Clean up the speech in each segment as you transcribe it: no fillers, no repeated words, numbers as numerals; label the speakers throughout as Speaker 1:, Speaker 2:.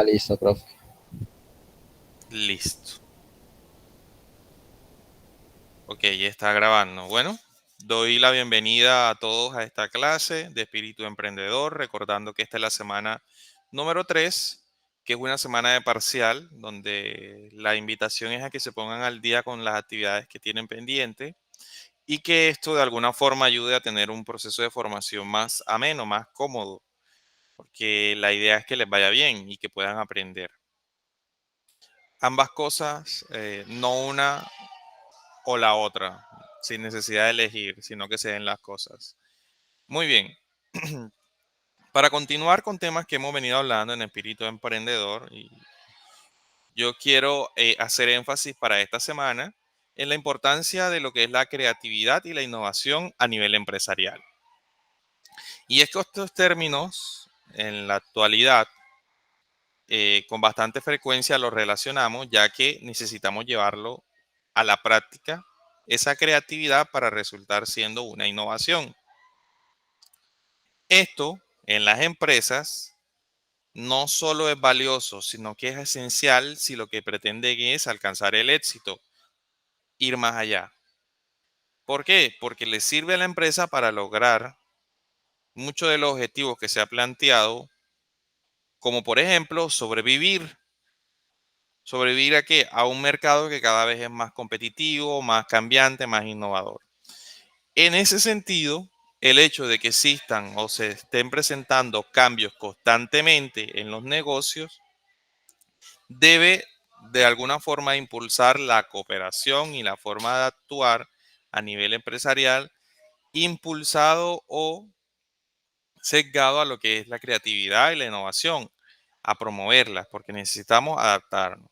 Speaker 1: Listo, profe.
Speaker 2: Listo. Ok, ya está grabando. Bueno, doy la bienvenida a todos a esta clase de Espíritu Emprendedor, recordando que esta es la semana número 3, que es una semana de parcial, donde la invitación es a que se pongan al día con las actividades que tienen pendiente y que esto de alguna forma ayude a tener un proceso de formación más ameno, más cómodo, porque la idea es que les vaya bien y que puedan aprender. Ambas cosas, no una o la otra, sin necesidad de elegir, sino que se den las cosas. Muy bien. Para continuar con temas que hemos venido hablando en Espíritu Emprendedor, y yo quiero hacer énfasis para esta semana en la importancia de lo que es la creatividad y la innovación a nivel empresarial. Y es que estos términos en la actualidad con bastante frecuencia los relacionamos, ya que necesitamos llevarlo a la práctica, esa creatividad para resultar siendo una innovación. Esto en las empresas no solo es valioso, sino que es esencial si lo que pretenden es alcanzar el éxito, ir más allá. ¿Por qué? Porque le sirve a la empresa para lograr muchos de los objetivos que se ha planteado, como por ejemplo sobrevivir. ¿Sobrevivir a qué? A un mercado que cada vez es más competitivo, más cambiante, más innovador. En ese sentido, el hecho de que existan o se estén presentando cambios constantemente en los negocios debe de alguna forma impulsar la cooperación y la forma de actuar a nivel empresarial, impulsado o sesgado a lo que es la creatividad y la innovación, a promoverlas, porque necesitamos adaptarnos.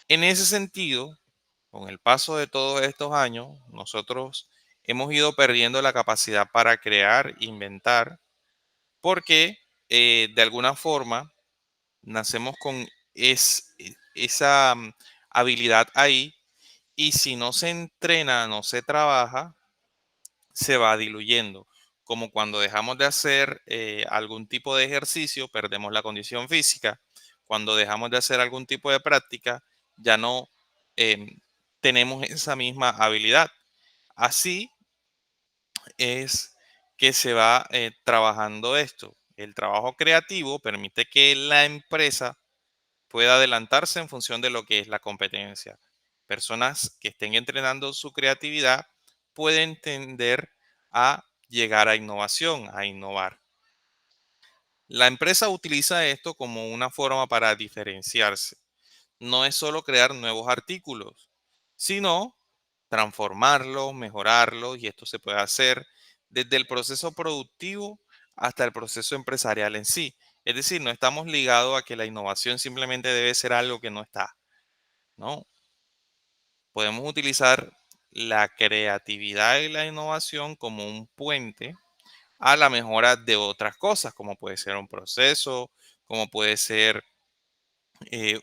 Speaker 2: En ese sentido, con el paso de todos estos años, nosotros hemos ido perdiendo la capacidad para crear, inventar, porque de alguna forma nacemos con esa habilidad ahí y si no se entrena, no se trabaja, se va diluyendo. Como cuando dejamos de hacer algún tipo de ejercicio, perdemos la condición física. Cuando dejamos de hacer algún tipo de práctica, ya no em, tenemos esa misma habilidad. Así es que se va trabajando esto. El trabajo creativo permite que la empresa pueda adelantarse en función de lo que es la competencia. Personas que estén entrenando su creatividad pueden tender a llegar a innovación, a innovar. La empresa utiliza esto como una forma para diferenciarse. No es solo crear nuevos artículos, sino transformarlos, mejorarlos, y esto se puede hacer desde el proceso productivo hasta el proceso empresarial en sí. Es decir, no estamos ligados a que la innovación simplemente debe ser algo que no está, ¿no? Podemos utilizar la creatividad y la innovación como un puente a la mejora de otras cosas, como puede ser un proceso, como puede ser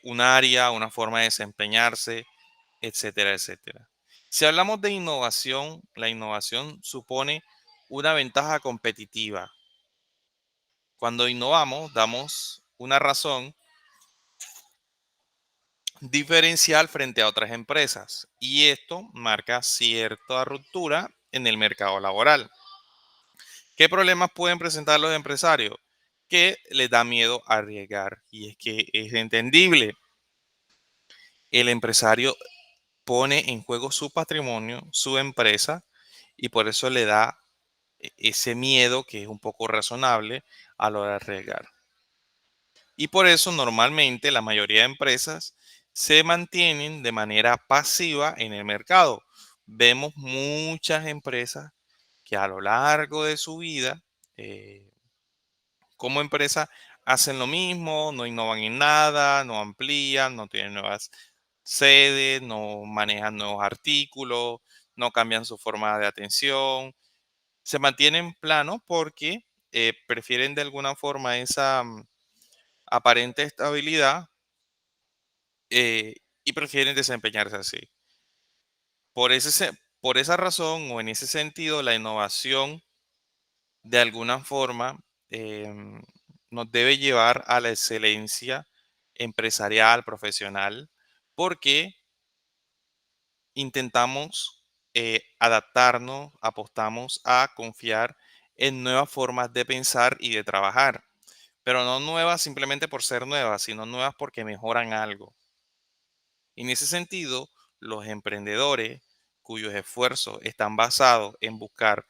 Speaker 2: un área, una forma de desempeñarse, etcétera, etcétera. Si hablamos de innovación, la innovación supone una ventaja competitiva. Cuando innovamos, damos una razón diferencial frente a otras empresas y esto marca cierta ruptura en el mercado laboral. ¿Qué problemas pueden presentar los empresarios? Que les da miedo arriesgar y es que es entendible. El empresario pone en juego su patrimonio, su empresa y por eso le da ese miedo que es un poco razonable a la hora de arriesgar. Y por eso normalmente la mayoría de empresas se mantienen de manera pasiva en el mercado. Vemos muchas empresas que a lo largo de su vida, eh, como empresa, hacen lo mismo, no innovan en nada, no amplían, no tienen nuevas sedes, no manejan nuevos artículos, no cambian su forma de atención, se mantienen planos porque prefieren de alguna forma esa aparente estabilidad y prefieren desempeñarse así. Por esa razón o en ese sentido, la innovación de alguna forma em, nos debe llevar a la excelencia empresarial, profesional, porque intentamos adaptarnos, apostamos a confiar en nuevas formas de pensar y de trabajar, pero no nuevas simplemente por ser nuevas, sino nuevas porque mejoran algo. En ese sentido, los emprendedores cuyos esfuerzos están basados en buscar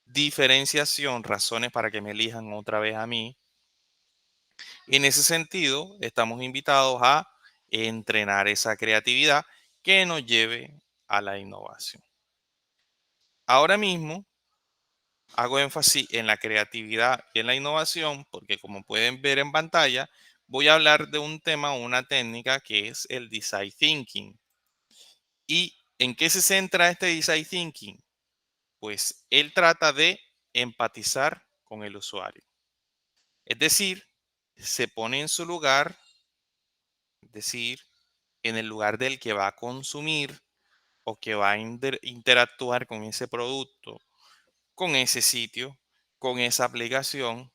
Speaker 2: diferenciación, razones para que me elijan otra vez a mí, en ese sentido, estamos invitados a entrenar esa creatividad que nos lleve a la innovación. Ahora mismo hago énfasis en la creatividad y en la innovación porque como pueden ver en pantalla, voy a hablar de un tema o una técnica que es el design thinking. ¿Y en qué se centra este design thinking? Pues él trata de empatizar con el usuario. Es decir, se pone en su lugar, es decir, en el lugar del que va a consumir o que va a interactuar con ese producto, con ese sitio, con esa aplicación.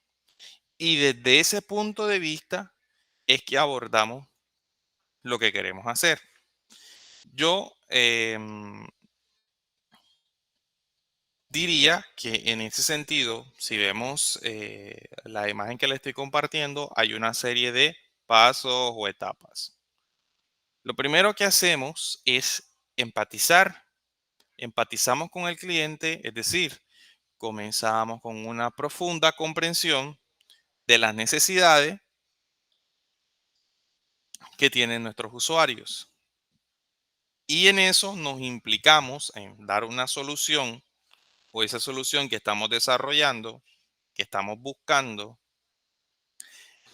Speaker 2: Y desde ese punto de vista es que abordamos lo que queremos hacer. Yo diría que en ese sentido, si vemos la imagen que le estoy compartiendo, hay una serie de pasos o etapas. Lo primero que hacemos es empatizar. Empatizamos con el cliente, es decir, comenzamos con una profunda comprensión de las necesidades que tienen nuestros usuarios. Y en eso nos implicamos en dar una solución o esa solución que estamos desarrollando, que estamos buscando,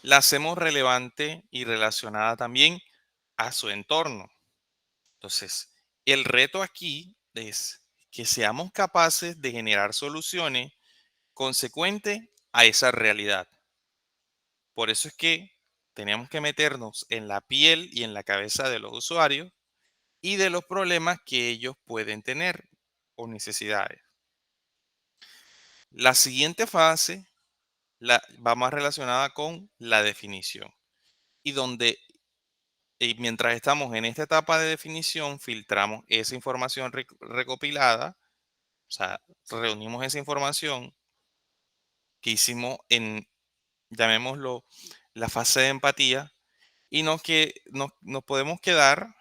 Speaker 2: la hacemos relevante y relacionada también a su entorno. Entonces, el reto aquí es que seamos capaces de generar soluciones consecuentes a esa realidad. Por eso es que tenemos que meternos en la piel y en la cabeza de los usuarios y de los problemas que ellos pueden tener o necesidades. La siguiente fase va más relacionada con la definición y donde mientras estamos en esta etapa de definición filtramos esa información recopilada, o sea, reunimos esa información que hicimos en, llamémoslo, la fase de empatía y nos podemos quedar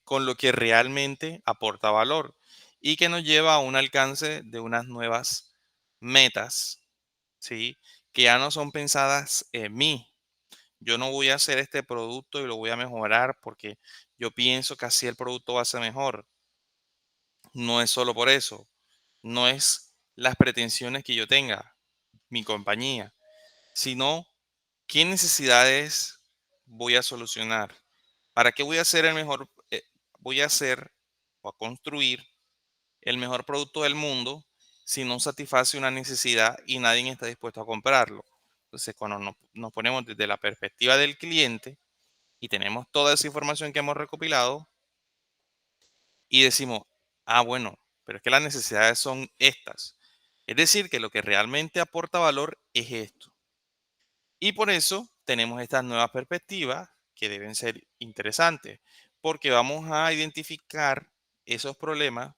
Speaker 2: con lo que realmente aporta valor y que nos lleva a un alcance de unas nuevas metas, ¿sí? Que ya no son pensadas en mí. Yo no voy a hacer este producto y lo voy a mejorar porque yo pienso que así el producto va a ser mejor. No es solo por eso. No es las pretensiones que yo tenga, mi compañía, sino qué necesidades voy a solucionar. ¿Para qué voy a hacer el mejor? Voy a hacer o a construir el mejor producto del mundo si no satisface una necesidad y nadie está dispuesto a comprarlo. Entonces, cuando nos ponemos desde la perspectiva del cliente y tenemos toda esa información que hemos recopilado y decimos, ah, bueno, pero es que las necesidades son estas. Es decir, que lo que realmente aporta valor es esto. Y por eso tenemos estas nuevas perspectivas que deben ser interesantes, porque vamos a identificar esos problemas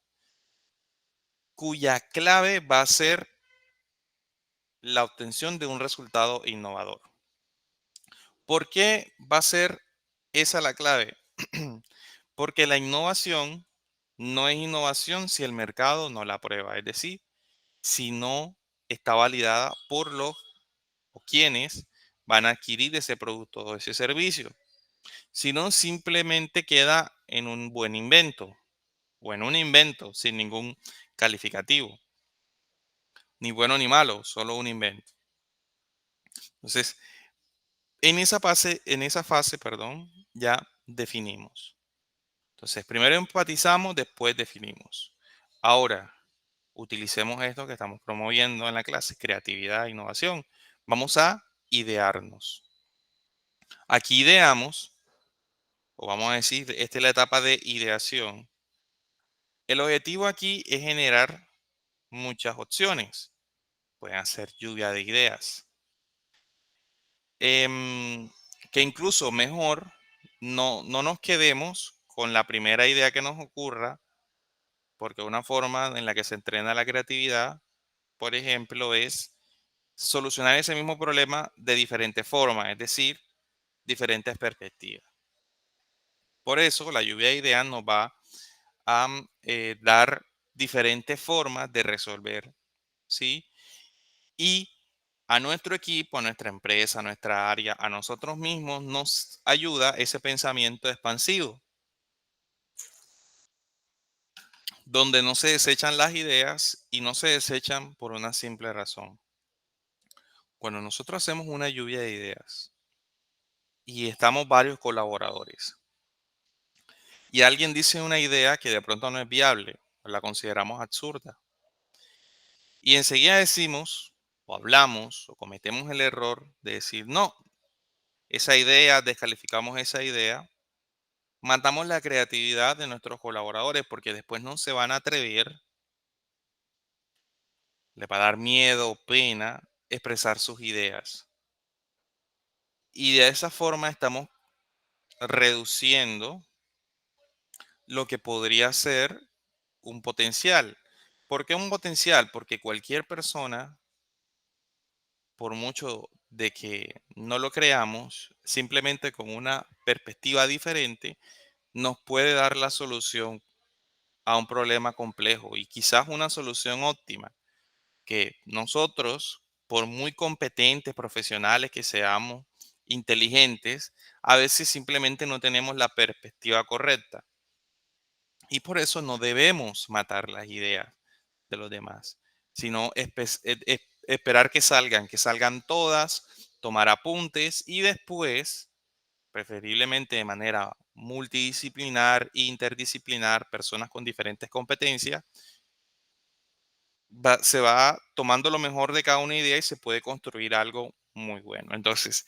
Speaker 2: cuya clave va a ser la obtención de un resultado innovador. ¿Por qué va a ser esa la clave? Porque la innovación no es innovación si el mercado no la aprueba, es decir, si no está validada por los o quienes van a adquirir ese producto o ese servicio, sino simplemente queda en un buen invento o en un invento sin ningún calificativo, ni bueno ni malo, solo un invento. Entonces, en esa fase, perdón, ya definimos. Entonces, primero empatizamos, después definimos. Ahora, utilicemos esto que estamos promoviendo en la clase, creatividad e innovación. Vamos a idearnos. Aquí ideamos, o vamos a decir, esta es la etapa de ideación. El objetivo aquí es generar muchas opciones. Pueden hacer lluvia de ideas. em, que incluso mejor no nos quedemos con la primera idea que nos ocurra, porque una forma en la que se entrena la creatividad, por ejemplo, es solucionar ese mismo problema de diferentes formas, es decir, diferentes perspectivas. Por eso la lluvia de ideas nos va a dar diferentes formas de resolver, ¿sí? Y a nuestro equipo, a nuestra empresa, a nuestra área, a nosotros mismos nos ayuda ese pensamiento expansivo, donde no se desechan las ideas y no se desechan por una simple razón. Cuando nosotros hacemos una lluvia de ideas y estamos varios colaboradores y alguien dice una idea que de pronto no es viable o la consideramos absurda y enseguida decimos o hablamos o cometemos el error de decir no, esa idea, descalificamos esa idea, matamos la creatividad de nuestros colaboradores porque después no se van a atrever, les va a dar miedo, pena expresar sus ideas. Y de esa forma estamos reduciendo lo que podría ser un potencial. ¿Por qué un potencial? Porque cualquier persona, por mucho de que no lo creamos, simplemente con una perspectiva diferente, nos puede dar la solución a un problema complejo y quizás una solución óptima que nosotros, por muy competentes, profesionales que seamos, inteligentes, a veces simplemente no tenemos la perspectiva correcta. Y por eso no debemos matar las ideas de los demás, sino esperar que salgan todas, tomar apuntes y después, preferiblemente de manera multidisciplinar e interdisciplinar, personas con diferentes competencias, se va tomando lo mejor de cada una idea y se puede construir algo muy bueno. Entonces,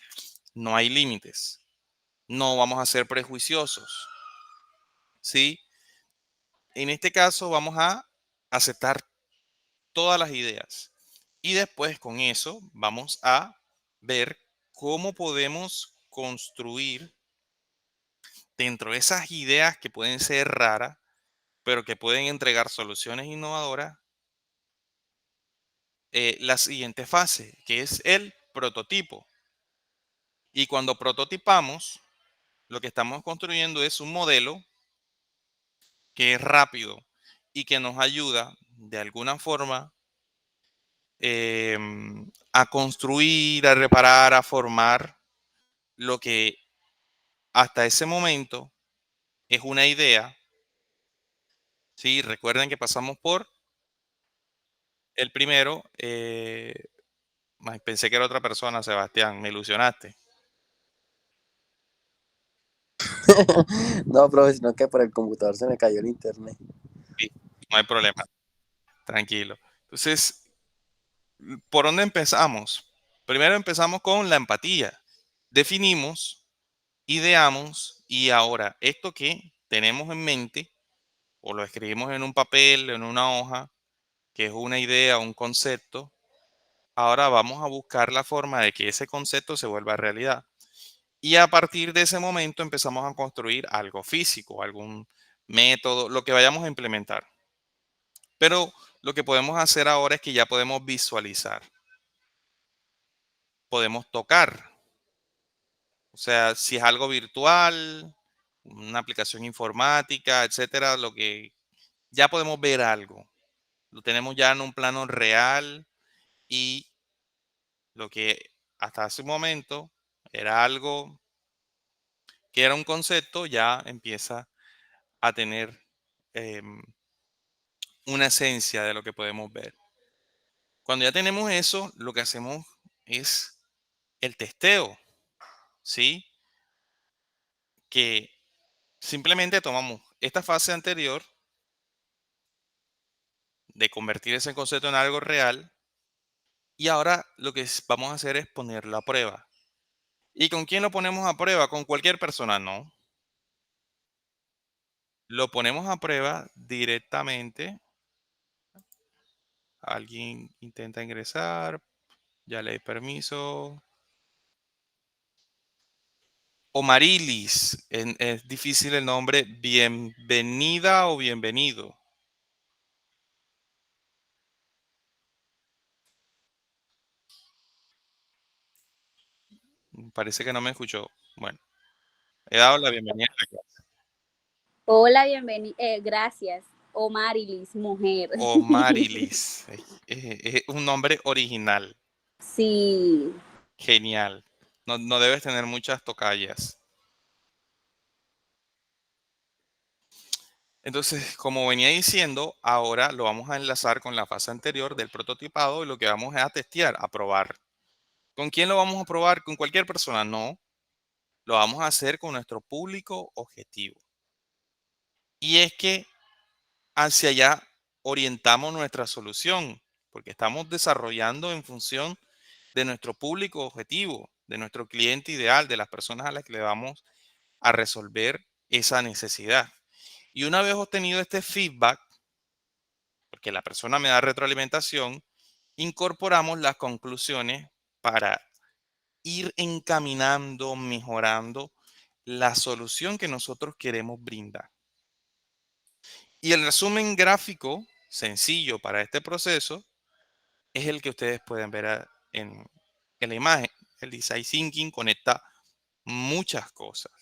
Speaker 2: no hay límites, no vamos a ser prejuiciosos, ¿sí? En este caso vamos a aceptar todas las ideas y después con eso vamos a ver cómo podemos construir dentro de esas ideas que pueden ser raras, pero que pueden entregar soluciones innovadoras, la siguiente fase, que es el prototipo. Y cuando prototipamos, lo que estamos construyendo es un modelo que es rápido y que nos ayuda de alguna forma a construir, a reparar, a formar lo que hasta ese momento es una idea. Sí, recuerden que pasamos por el primero. Ay, pensé que era otra persona, Sebastián, me ilusionaste.
Speaker 1: No, profe, sino que por el computador se me cayó el internet.
Speaker 2: Sí, no hay problema, tranquilo. Entonces, ¿por dónde empezamos? Primero empezamos con la empatía. Definimos, ideamos y ahora esto que tenemos en mente o lo escribimos en un papel, en una hoja, que es una idea, un concepto, ahora vamos a buscar la forma de que ese concepto se vuelva realidad. Y a partir de ese momento empezamos a construir algo físico, algún método, lo que vayamos a implementar. Pero lo que podemos hacer ahora es que ya podemos visualizar, podemos tocar. O sea, si es algo virtual, una aplicación informática, etcétera, lo que ya podemos ver algo. Lo tenemos ya en un plano real y lo que hasta hace un momento era algo que era un concepto, ya empieza a tener em, una esencia de lo que podemos ver. Cuando ya tenemos eso, lo que hacemos es el testeo, ¿sí? Que simplemente tomamos esta fase anterior de convertir ese concepto en algo real y ahora lo que vamos a hacer es ponerlo a prueba. ¿Y con quién lo ponemos a prueba? Con cualquier persona, no. Lo ponemos a prueba directamente. Alguien intenta ingresar, ya le di permiso. O Marilis, es difícil el nombre. Bienvenida o bienvenido. Parece que no me escuchó. Bueno, he dado la bienvenida a la clase.
Speaker 3: Hola, bienvenida. Gracias. Omarilis, mujer.
Speaker 2: O Marilis. Es un nombre original.
Speaker 3: Sí.
Speaker 2: Genial. No, no debes tener muchas tocallas. Entonces, como venía diciendo, ahora lo vamos a enlazar con la fase anterior del prototipado y lo que vamos es a testear, a probar. ¿Con quién lo vamos a probar? ¿Con cualquier persona? No, lo vamos a hacer con nuestro público objetivo. Y es que hacia allá orientamos nuestra solución, porque estamos desarrollando en función de nuestro público objetivo, de nuestro cliente ideal, de las personas a las que le vamos a resolver esa necesidad. Y una vez obtenido este feedback, porque la persona me da retroalimentación, incorporamos las conclusiones para ir encaminando, mejorando la solución que nosotros queremos brindar. Y el resumen gráfico sencillo para este proceso es el que ustedes pueden ver en la imagen. El design thinking conecta muchas cosas.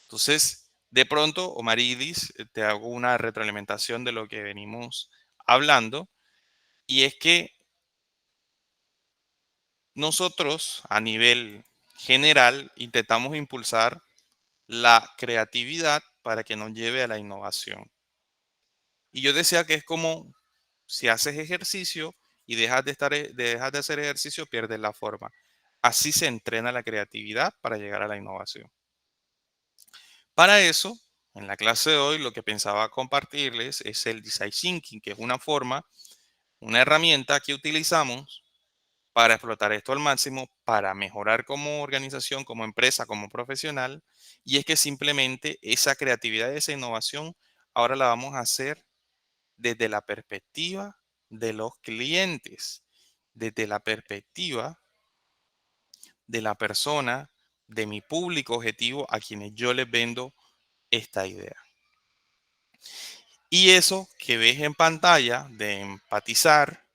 Speaker 2: Entonces, de pronto, Omaridis, te hago una retroalimentación de lo que venimos hablando, y es que nosotros a nivel general intentamos impulsar la creatividad para que nos lleve a la innovación. Y yo decía que es como si haces ejercicio y dejas de hacer ejercicio, pierdes la forma. Así se entrena la creatividad para llegar a la innovación. Para eso, en la clase de hoy, lo que pensaba compartirles es el design thinking, que es una forma, una herramienta que utilizamos para explotar esto al máximo, para mejorar como organización, como empresa, como profesional. Y es que simplemente esa creatividad y esa innovación ahora la vamos a hacer desde la perspectiva de los clientes, desde la perspectiva de la persona, de mi público objetivo a quienes yo les vendo esta idea. Y eso que ves en pantalla de empatizar,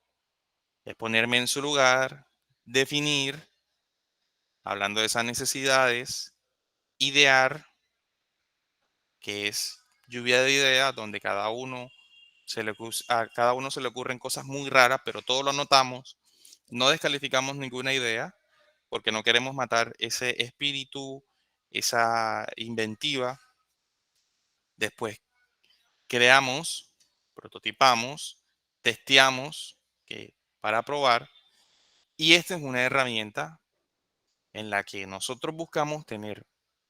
Speaker 2: de ponerme en su lugar, definir, hablando de esas necesidades, idear, que es lluvia de ideas, donde a cada uno se le ocurren cosas muy raras, pero todos lo anotamos, no descalificamos ninguna idea, porque no queremos matar ese espíritu, esa inventiva. Después creamos, prototipamos, testeamos para probar. Y esta es una herramienta en la que nosotros buscamos tener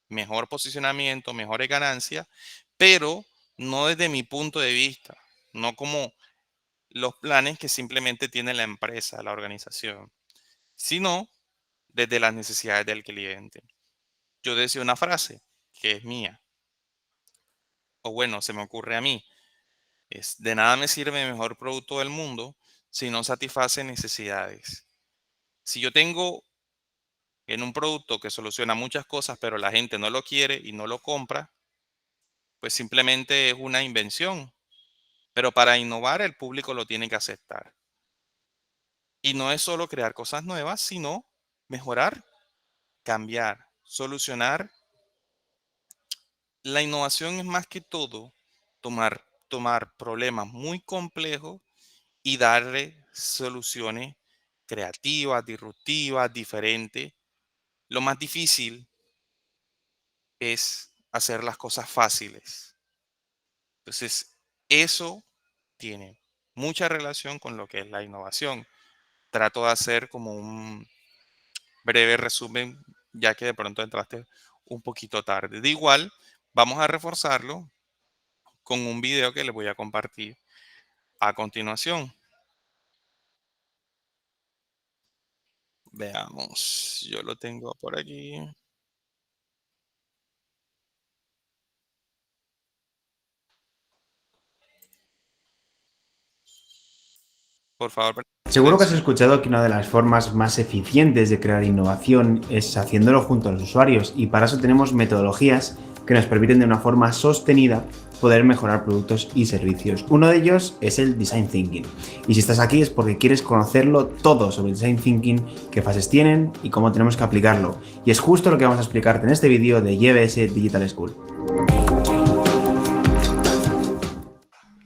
Speaker 2: mejor posicionamiento, mejores ganancias, pero no desde mi punto de vista, no como los planes que simplemente tiene la empresa, la organización, sino desde las necesidades del cliente. Yo decía una frase que es mía, o bueno, se me ocurre a mí, es de nada me sirve el mejor producto del mundo si no satisface necesidades. Si yo tengo en un producto que soluciona muchas cosas, pero la gente no lo quiere y no lo compra, pues simplemente es una invención. Pero para innovar el público lo tiene que aceptar. Y no es solo crear cosas nuevas, sino mejorar, cambiar, solucionar. La innovación es más que todo tomar problemas muy complejos y darle soluciones creativas, disruptivas, diferentes. Lo más difícil es hacer las cosas fáciles. Entonces, eso tiene mucha relación con lo que es la innovación. Trato de hacer como un breve resumen, ya que de pronto entraste un poquito tarde. De igual, vamos a reforzarlo con un video que les voy a compartir a continuación. Veamos, yo lo tengo por aquí. Por favor,
Speaker 4: Seguro que has escuchado que una de las formas más eficientes de crear innovación es haciéndolo junto a los usuarios, y para eso tenemos metodologías que nos permiten de una forma sostenida poder mejorar productos y servicios. Uno de ellos es el Design Thinking. Y si estás aquí es porque quieres conocerlo todo sobre el Design Thinking, qué fases tienen y cómo tenemos que aplicarlo. Y es justo lo que vamos a explicarte en este vídeo de YBS Digital School.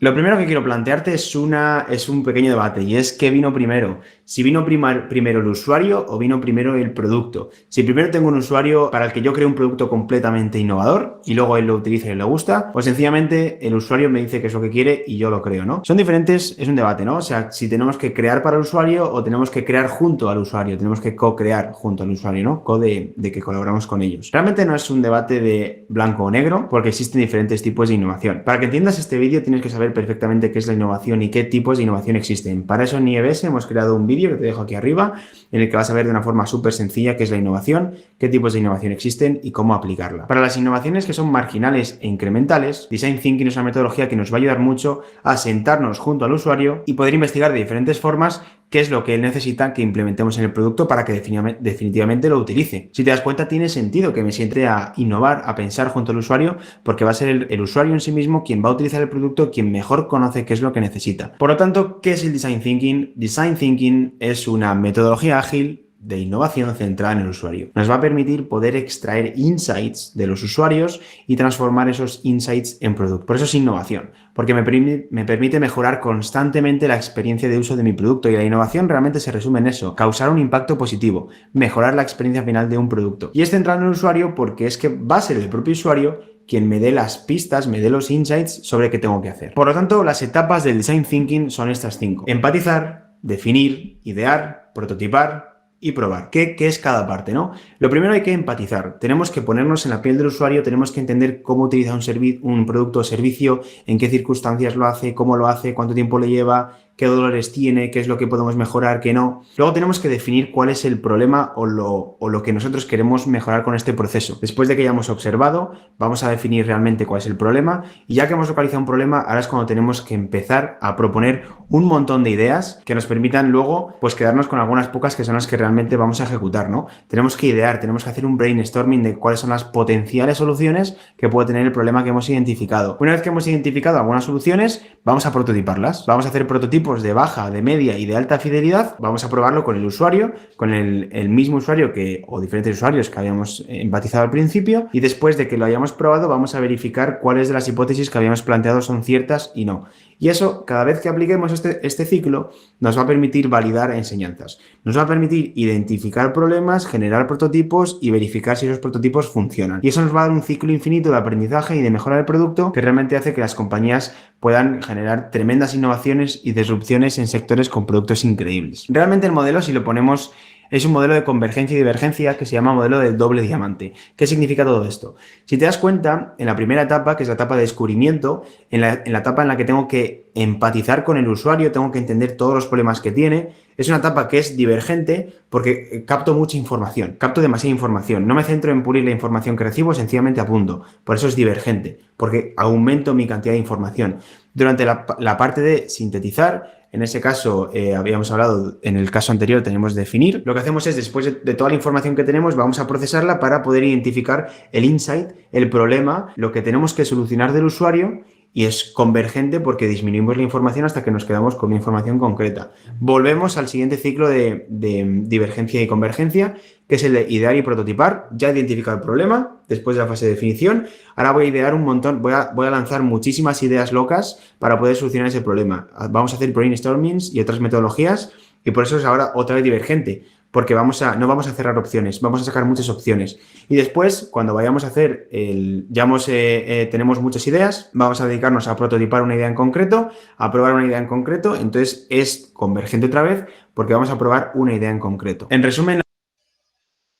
Speaker 4: Lo primero que quiero plantearte es un pequeño debate, y es ¿qué vino primero? Si vino primero el usuario o vino primero el producto. Si primero tengo un usuario para el que yo creo un producto completamente innovador y luego él lo utiliza y le gusta, pues sencillamente el usuario me dice qué es lo que quiere y yo lo creo, ¿no? Son diferentes, es un debate, ¿no? O sea, si tenemos que crear para el usuario o tenemos que crear junto al usuario, tenemos que co-crear junto al usuario, ¿no? De que colaboramos con ellos. Realmente no es un debate de blanco o negro, porque existen diferentes tipos de innovación. Para que entiendas este vídeo tienes que saber perfectamente qué es la innovación y qué tipos de innovación existen. Para eso en IEBS hemos creado un vídeo que te dejo aquí arriba, en el que vas a ver de una forma súper sencilla qué es la innovación, qué tipos de innovación existen y cómo aplicarla. Para las innovaciones que son marginales e incrementales, Design Thinking es una metodología que nos va a ayudar mucho a sentarnos junto al usuario y poder investigar de diferentes formas qué es lo que él necesita que implementemos en el producto para que definitivamente lo utilice. Si te das cuenta, tiene sentido que me siente a innovar, a pensar junto al usuario, porque va a ser el usuario en sí mismo quien va a utilizar el producto, quien mejor conoce qué es lo que necesita. Por lo tanto, ¿qué es el Design Thinking? Design Thinking es una metodología ágil de innovación centrada en el usuario. Nos va a permitir poder extraer insights de los usuarios y transformar esos insights en producto. Por eso es innovación, porque me permite mejorar constantemente la experiencia de uso de mi producto, y la innovación realmente se resume en eso: causar un impacto positivo, mejorar la experiencia final de un producto. Y es centrado en el usuario porque es que va a ser el propio usuario quien me dé las pistas, me dé los insights sobre qué tengo que hacer. Por lo tanto, las etapas del Design Thinking son estas 5. Empatizar, definir, idear, prototipar y probar. ¿Qué es cada parte, no? Lo primero, hay que empatizar. Tenemos que ponernos en la piel del usuario, tenemos que entender cómo utiliza un producto o servicio, en qué circunstancias lo hace, cómo lo hace, cuánto tiempo le lleva, qué dolores tiene, qué es lo que podemos mejorar, qué no. Luego tenemos que definir cuál es el problema o lo que nosotros queremos mejorar con este proceso. Después de que hayamos observado, vamos a definir realmente cuál es el problema, y ya que hemos localizado un problema, ahora es cuando tenemos que empezar a proponer un montón de ideas que nos permitan luego pues quedarnos con algunas pocas que son las que realmente vamos a ejecutar, ¿no? Tenemos que idear, tenemos que hacer un brainstorming de cuáles son las potenciales soluciones que puede tener el problema que hemos identificado. Una vez que hemos identificado algunas soluciones, vamos a prototiparlas. Vamos a hacer prototipos de baja, de media y de alta fidelidad. Vamos a probarlo con el usuario, con el mismo usuario o diferentes usuarios que habíamos empatizado al principio, y después de que lo hayamos probado vamos a verificar cuáles de las hipótesis que habíamos planteado son ciertas y no. Y eso, cada vez que apliquemos este ciclo, nos va a permitir validar enseñanzas. Nos va a permitir identificar problemas, generar prototipos y verificar si esos prototipos funcionan. Y eso nos va a dar un ciclo infinito de aprendizaje y de mejora del producto, que realmente hace que las compañías puedan generar tremendas innovaciones y disrupciones en sectores con productos increíbles. Realmente el modelo, si lo ponemos, es un modelo de convergencia y divergencia que se llama modelo del doble diamante. ¿Qué significa todo esto? Si te das cuenta, en la primera etapa, que es la etapa de descubrimiento, en la etapa en la que tengo que empatizar con el usuario, tengo que entender todos los problemas que tiene, es una etapa que es divergente porque capto mucha información, capto demasiada información. No me centro en pulir la información que recibo, sencillamente apunto. Por eso es divergente, porque aumento mi cantidad de información. Durante la parte de sintetizar, en ese caso, habíamos hablado, en el caso anterior tenemos definir. Lo que hacemos es, después de toda la información que tenemos, vamos a procesarla para poder identificar el insight, el problema, lo que tenemos que solucionar del usuario, y es convergente porque disminuimos la información hasta que nos quedamos con una información concreta. Volvemos al siguiente ciclo de divergencia y convergencia, que es el de idear y prototipar. Ya he identificado el problema después de la fase de definición. Ahora voy a idear un montón, voy a lanzar muchísimas ideas locas para poder solucionar ese problema. Vamos a hacer brainstormings y otras metodologías, y por eso es ahora otra vez divergente, porque no vamos a cerrar opciones, vamos a sacar muchas opciones. Y después, cuando vayamos a hacer tenemos muchas ideas, vamos a dedicarnos a prototipar una idea en concreto, a probar una idea en concreto. Entonces es convergente otra vez porque vamos a probar una idea en concreto. En resumen,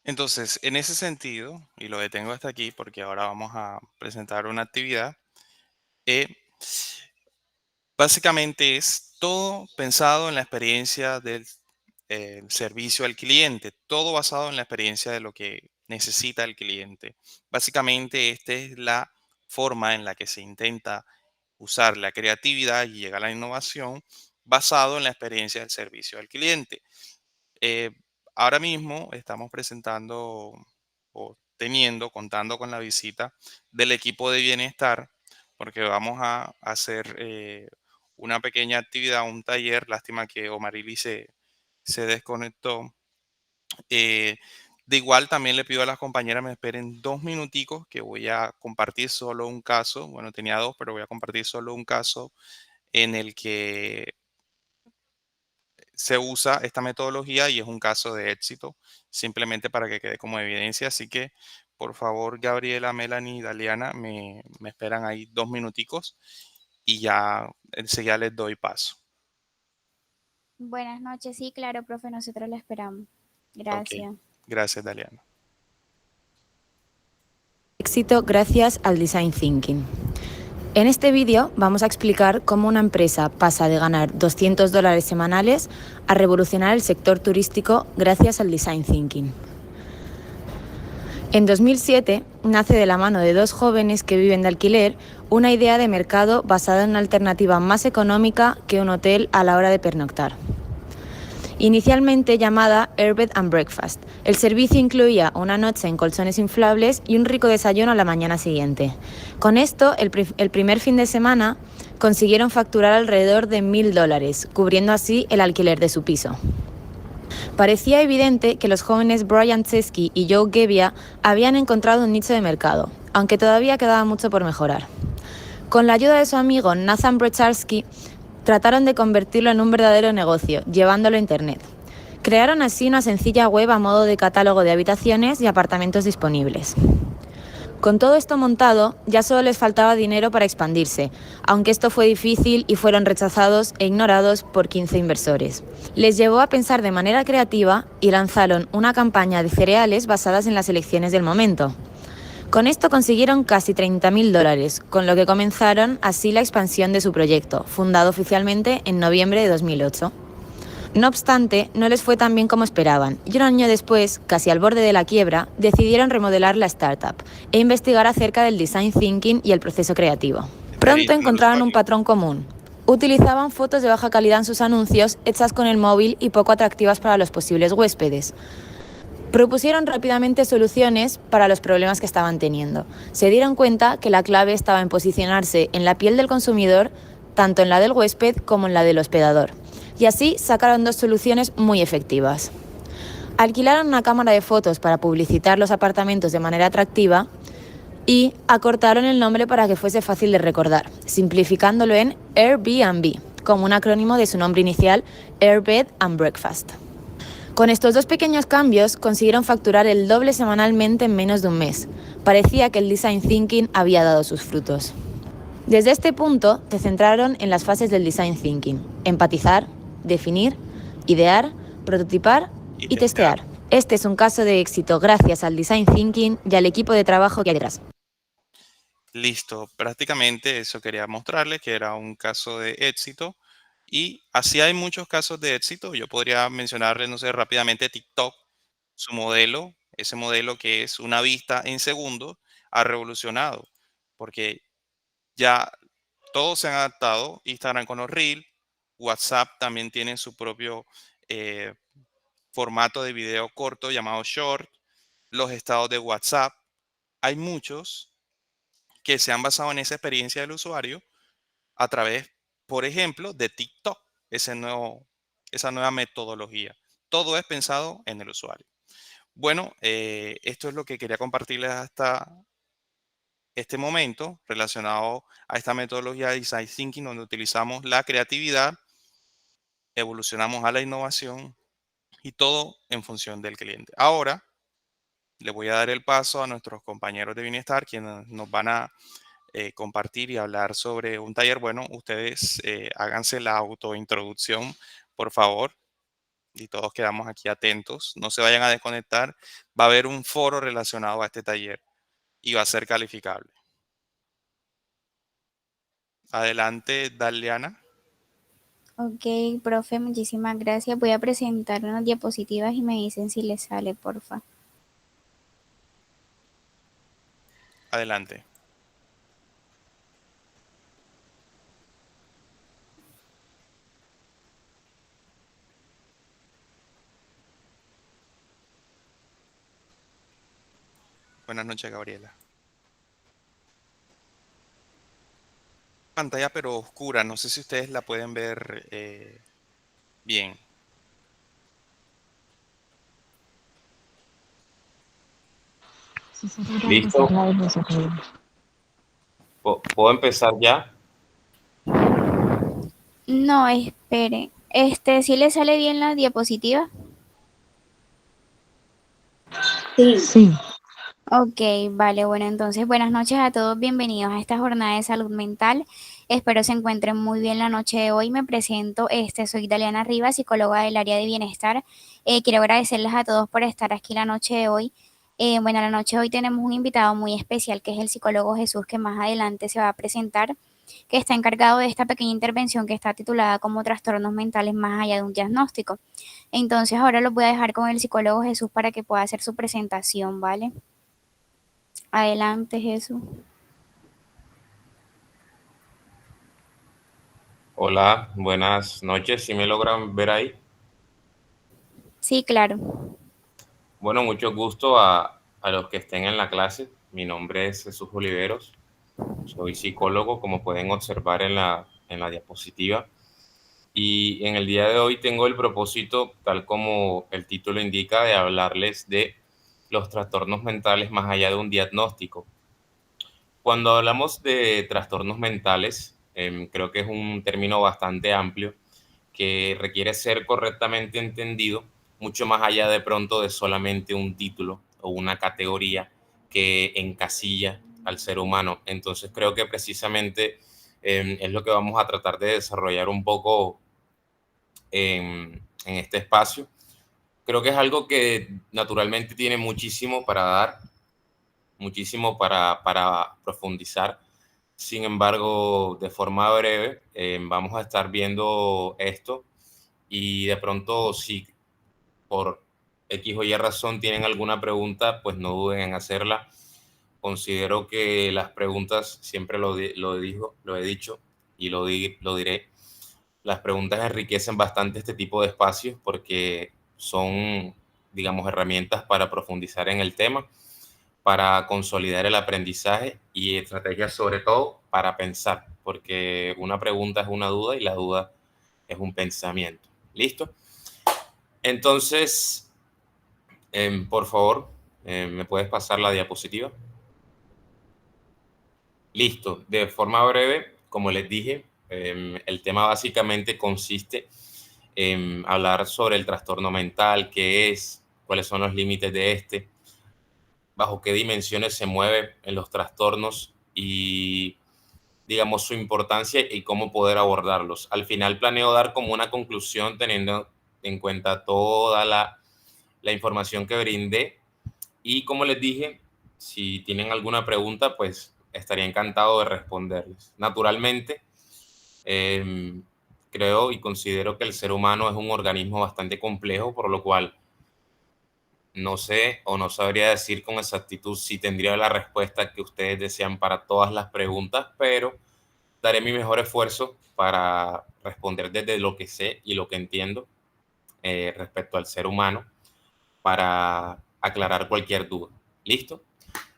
Speaker 2: Entonces, en ese sentido, y lo detengo hasta aquí porque ahora vamos a presentar una actividad, básicamente es todo pensado en la experiencia del servicio al cliente, todo basado en la experiencia de lo que necesita el cliente. Básicamente, esta es la forma en la que se intenta usar la creatividad y llegar a la innovación basado en la experiencia del servicio al cliente. Eh, Ahora mismo estamos presentando o contando con la visita del equipo de bienestar, porque vamos a hacer una pequeña actividad, un taller. Lástima que Omarili se desconectó. Eh, de igual, también le pido a las compañeras me esperen 2 minuticos, que voy a compartir solo un caso. Bueno, tenía dos, pero voy a compartir solo un caso en el que se usa esta metodología y es un caso de éxito, simplemente para que quede como evidencia. Así que, por favor, Gabriela, Melanie y Daliana, me esperan ahí 2 minuticos y ya enseguida les doy paso.
Speaker 5: Buenas noches, sí, claro, profe, nosotros la esperamos.
Speaker 2: Ok,
Speaker 5: Gracias.
Speaker 2: gracias, Daliana.
Speaker 6: Éxito gracias al Design Thinking. En este vídeo vamos a explicar cómo una empresa pasa de ganar $200 semanales a revolucionar el sector turístico gracias al Design Thinking. En 2007 nace de la mano de dos jóvenes que viven de alquiler una idea de mercado basada en una alternativa más económica que un hotel a la hora de pernoctar. Inicialmente llamada Airbed and Breakfast, el servicio incluía una noche en colchones inflables y un rico desayuno a la mañana siguiente. Con esto, el primer fin de semana consiguieron facturar alrededor de $1,000, cubriendo así el alquiler de su piso. Parecía evidente que los jóvenes Brian Chesky y Joe Gebbia habían encontrado un nicho de mercado, aunque todavía quedaba mucho por mejorar. Con la ayuda de su amigo Nathan Brecharski, trataron de convertirlo en un verdadero negocio, llevándolo a Internet. Crearon así una sencilla web a modo de catálogo de habitaciones y apartamentos disponibles. Con todo esto montado, ya solo les faltaba dinero para expandirse, aunque esto fue difícil y fueron rechazados e ignorados por 15 inversores. Les llevó a pensar de manera creativa y lanzaron una campaña de cereales basadas en las elecciones del momento. Con esto consiguieron casi $30,000, con lo que comenzaron así la expansión de su proyecto, fundado oficialmente en noviembre de 2008. No obstante, no les fue tan bien como esperaban, y un año después, casi al borde de la quiebra, decidieron remodelar la startup e investigar acerca del design thinking y el proceso creativo. Pronto encontraron un patrón común. Utilizaban fotos de baja calidad en sus anuncios, hechas con el móvil y poco atractivas para los posibles huéspedes. Propusieron rápidamente soluciones para los problemas que estaban teniendo. Se dieron cuenta que la clave estaba en posicionarse en la piel del consumidor, tanto en la del huésped como en la del hospedador. Y así sacaron dos soluciones muy efectivas. Alquilaron una cámara de fotos para publicitar los apartamentos de manera atractiva y acortaron el nombre para que fuese fácil de recordar, simplificándolo en Airbnb, como un acrónimo de su nombre inicial, Airbed and Breakfast. Con estos dos pequeños cambios consiguieron facturar el doble semanalmente en menos de un mes. Parecía que el design thinking había dado sus frutos. Desde este punto se centraron en las fases del design thinking: empatizar, definir, idear, prototipar y testear. Este es un caso de éxito gracias al design thinking y al equipo de trabajo que hay detrás.
Speaker 2: Listo, prácticamente eso quería mostrarles, que era un caso de éxito. Y así hay muchos casos de éxito. Yo podría mencionarles, no sé, rápidamente TikTok, su modelo, ese modelo que es una vista en segundos, ha revolucionado, porque ya todos se han adaptado. Instagram con los Reels, WhatsApp también tiene su propio eh, formato de video corto llamado Short, los estados de WhatsApp. Hay muchos que se han basado en esa experiencia del usuario a través, por ejemplo, de TikTok, esa nueva metodología. Todo es pensado en el usuario. Bueno, esto es lo que quería compartirles hasta este momento relacionado a esta metodología de Design Thinking, donde utilizamos la creatividad, evolucionamos a la innovación y todo en función del cliente. Ahora le voy a dar el paso a nuestros compañeros de bienestar, quienes nos van a compartir y hablar sobre un taller. Bueno, ustedes háganse la autointroducción, por favor, y todos quedamos aquí atentos. No se vayan a desconectar. Va a haber un foro relacionado a este taller y va a ser calificable. Adelante, Daliana.
Speaker 5: Ok, profe, muchísimas gracias. Voy a presentar unas diapositivas y me dicen si les sale, porfa.
Speaker 2: Adelante. Buenas noches, Gabriela. Pantalla pero oscura, no sé si ustedes la pueden ver bien.
Speaker 7: Listo. ¿Puedo empezar ya?
Speaker 5: No, espere. ¿Sí le sale bien la diapositiva?
Speaker 3: Sí.
Speaker 5: Ok, vale, bueno, entonces buenas noches a todos, bienvenidos a esta jornada de salud mental. Espero se encuentren muy bien la noche de hoy. Me presento, soy Daliana Rivas, psicóloga del área de bienestar. Quiero agradecerles a todos por estar aquí la noche de hoy. Bueno, la noche de hoy tenemos un invitado muy especial que es el psicólogo Jesús, que más adelante se va a presentar, que está encargado de esta pequeña intervención que está titulada como trastornos mentales más allá de un diagnóstico. Entonces ahora los voy a dejar con el psicólogo Jesús para que pueda hacer su presentación, ¿vale? Adelante, Jesús.
Speaker 7: Hola, buenas noches. ¿Sí me logran ver ahí?
Speaker 5: Sí, claro.
Speaker 7: Bueno, mucho gusto a los que estén en la clase. Mi nombre es Jesús Oliveros. Soy psicólogo, como pueden observar en la diapositiva. Y en el día de hoy tengo el propósito, tal como el título indica, de hablarles de los trastornos mentales más allá de un diagnóstico. Cuando hablamos de trastornos mentales, creo que es un término bastante amplio que requiere ser correctamente entendido, mucho más allá de pronto de solamente un título o una categoría que encasilla al ser humano. Entonces creo que precisamente es lo que vamos a tratar de desarrollar un poco en este espacio. Creo que es algo que naturalmente tiene muchísimo para dar, muchísimo para profundizar. Sin embargo, de forma breve, vamos a estar viendo esto y de pronto si por X o Y razón tienen alguna pregunta, pues no duden en hacerla. Considero que las preguntas, siempre lo he dicho y lo diré, las preguntas enriquecen bastante este tipo de espacios porque son, digamos, herramientas para profundizar en el tema, para consolidar el aprendizaje y estrategias sobre todo para pensar, porque una pregunta es una duda y la duda es un pensamiento. ¿Listo? Entonces, por favor, ¿me puedes pasar la diapositiva? Listo. De forma breve, como les dije, el tema básicamente consiste en hablar sobre el trastorno mental, qué es, cuáles son los límites de este, bajo qué dimensiones se mueve en los trastornos y, digamos, su importancia y cómo poder abordarlos. Al final planeo dar como una conclusión teniendo en cuenta toda la información que brindé y, como les dije, si tienen alguna pregunta, pues estaría encantado de responderles. Naturalmente, creo y considero que el ser humano es un organismo bastante complejo, por lo cual no sé o no sabría decir con exactitud si tendría la respuesta que ustedes desean para todas las preguntas, pero daré mi mejor esfuerzo para responder desde lo que sé y lo que entiendo respecto al ser humano para aclarar cualquier duda. ¿Listo?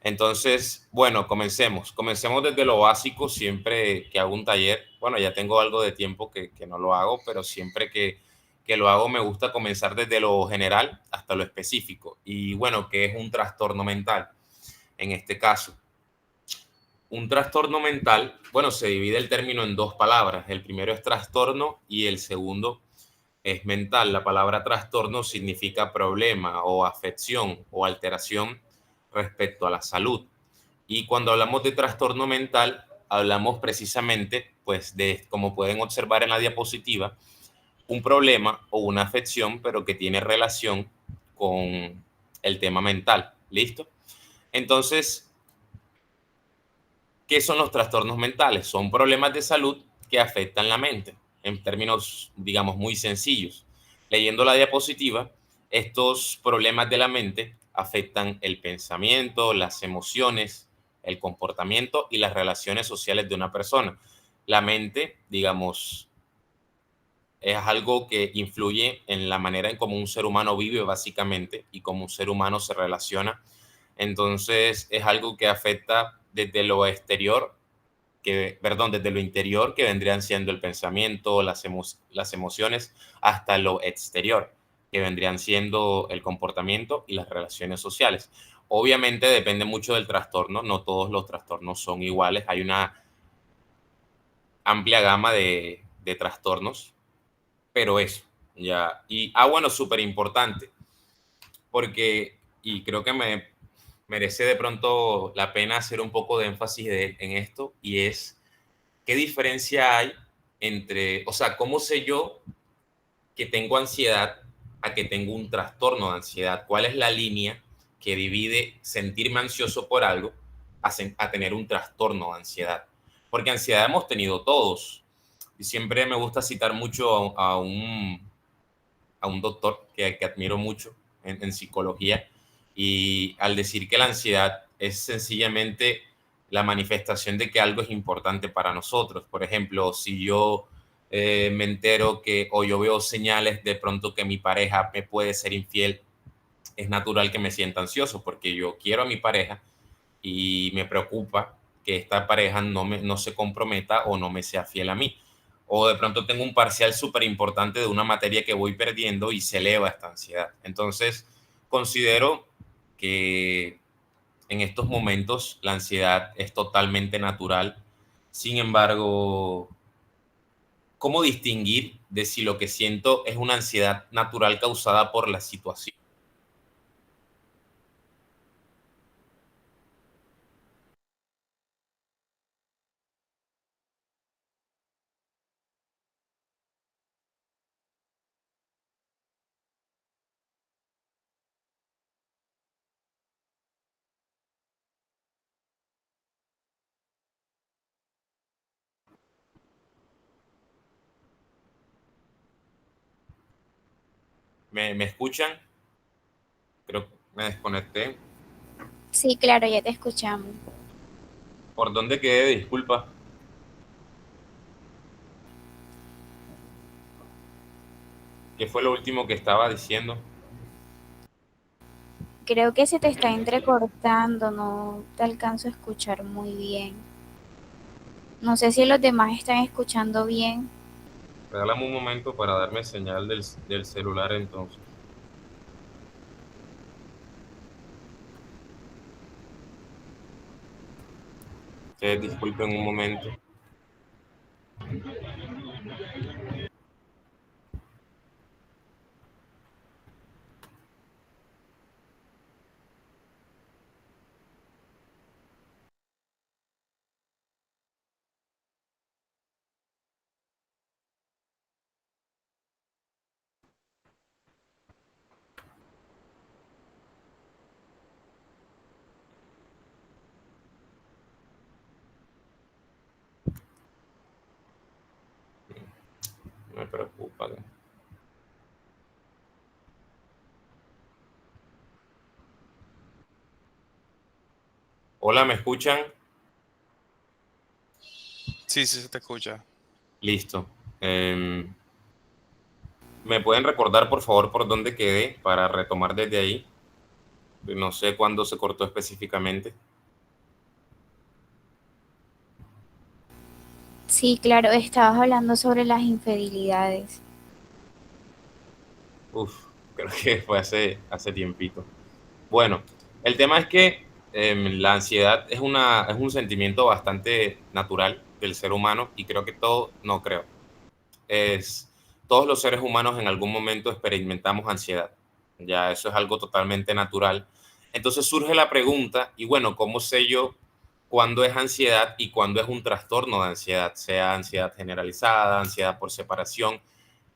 Speaker 7: Entonces, bueno, comencemos. Comencemos desde lo básico. Siempre que hago un taller, bueno, ya tengo algo de tiempo que no lo hago, pero siempre que lo hago me gusta comenzar desde lo general hasta lo específico. Y bueno, ¿qué es un trastorno mental? En este caso, un trastorno mental, bueno, se divide el término en dos palabras. El primero es trastorno y el segundo es mental. La palabra trastorno significa problema o afección o alteración respecto a la salud. Y cuando hablamos de trastorno mental, hablamos precisamente, pues, de, como pueden observar en la diapositiva, un problema o una afección, pero que tiene relación con el tema mental. ¿Listo? Entonces, ¿qué son los trastornos mentales? Son problemas de salud que afectan la mente, en términos, digamos, muy sencillos. Leyendo la diapositiva, estos problemas de la mente afectan el pensamiento, las emociones, el comportamiento y las relaciones sociales de una persona. La mente, digamos, es algo que influye en la manera en cómo un ser humano vive básicamente y cómo un ser humano se relaciona Entonces es algo que afecta desde lo exterior, desde lo interior, que vendrían siendo el pensamiento, las emociones, hasta lo exterior, que vendrían siendo el comportamiento y las relaciones sociales. Obviamente depende mucho del trastorno, no todos los trastornos son iguales, hay una amplia gama de trastornos, pero eso, ya. Y, bueno, súper importante, porque, y creo que me merece de pronto la pena hacer un poco de énfasis en esto, y es qué diferencia hay entre, o sea, cómo sé yo que tengo ansiedad a que tengo un trastorno de ansiedad. ¿Cuál es la línea que divide sentirme ansioso por algo a tener un trastorno de ansiedad? Porque ansiedad hemos tenido todos. Y siempre me gusta citar mucho a un doctor que admiro mucho en psicología, y al decir que la ansiedad es sencillamente la manifestación de que algo es importante para nosotros. Por ejemplo, si yo me entero o yo veo señales de pronto que mi pareja me puede ser infiel, es natural que me sienta ansioso porque yo quiero a mi pareja y me preocupa que esta pareja no se comprometa o no me sea fiel a mí. O de pronto tengo un parcial súper importante de una materia que voy perdiendo y se eleva esta ansiedad. Entonces, considero que en estos momentos la ansiedad es totalmente natural. Sin embargo, ¿cómo distinguir de si lo que siento es una ansiedad natural causada por la situación? ¿Me escuchan? Creo que me desconecté.
Speaker 5: Sí, claro, ya te escuchamos.
Speaker 7: ¿Por dónde quedé? Disculpa. ¿Qué fue lo último que estaba diciendo?
Speaker 5: Creo que se te está entrecortando, no te alcanzo a escuchar muy bien. No sé si los demás están escuchando bien.
Speaker 7: Regálame un momento para darme señal del celular entonces. Disculpen un momento. Me preocupa. Hola, ¿me escuchan?
Speaker 2: Sí, sí se te escucha.
Speaker 7: Listo. ¿Me pueden recordar, por favor, por dónde quedé para retomar desde ahí? No sé cuándo se cortó específicamente.
Speaker 5: Sí, claro, estabas hablando sobre las infidelidades.
Speaker 7: Creo que fue hace tiempito. Bueno, el tema es que la ansiedad es un sentimiento bastante natural del ser humano, y creo que todos los seres humanos en algún momento experimentamos ansiedad. Ya eso es algo totalmente natural. Entonces surge la pregunta, y bueno, ¿cómo sé yo cuándo es ansiedad y cuándo es un trastorno de ansiedad? Sea ansiedad generalizada, ansiedad por separación,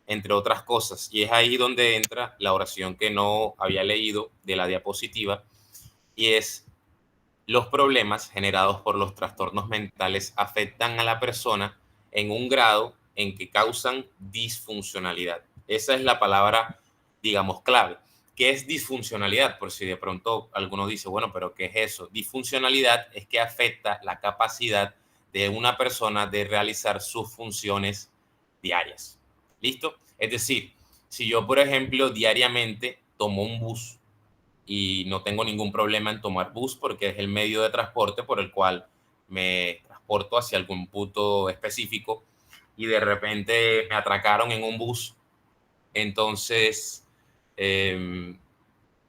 Speaker 7: entre otras cosas. Y es ahí donde entra la oración que no había leído de la diapositiva, y es: los problemas generados por los trastornos mentales afectan a la persona en un grado en que causan disfuncionalidad. Esa es la palabra, digamos, clave. ¿Qué es disfuncionalidad? Por si de pronto alguno dice, bueno, pero ¿qué es eso? Disfuncionalidad es que afecta la capacidad de una persona de realizar sus funciones diarias. ¿Listo? Es decir, si yo, por ejemplo, diariamente tomo un bus y no tengo ningún problema en tomar bus porque es el medio de transporte por el cual me transporto hacia algún punto específico y de repente me atracaron en un bus. Entonces,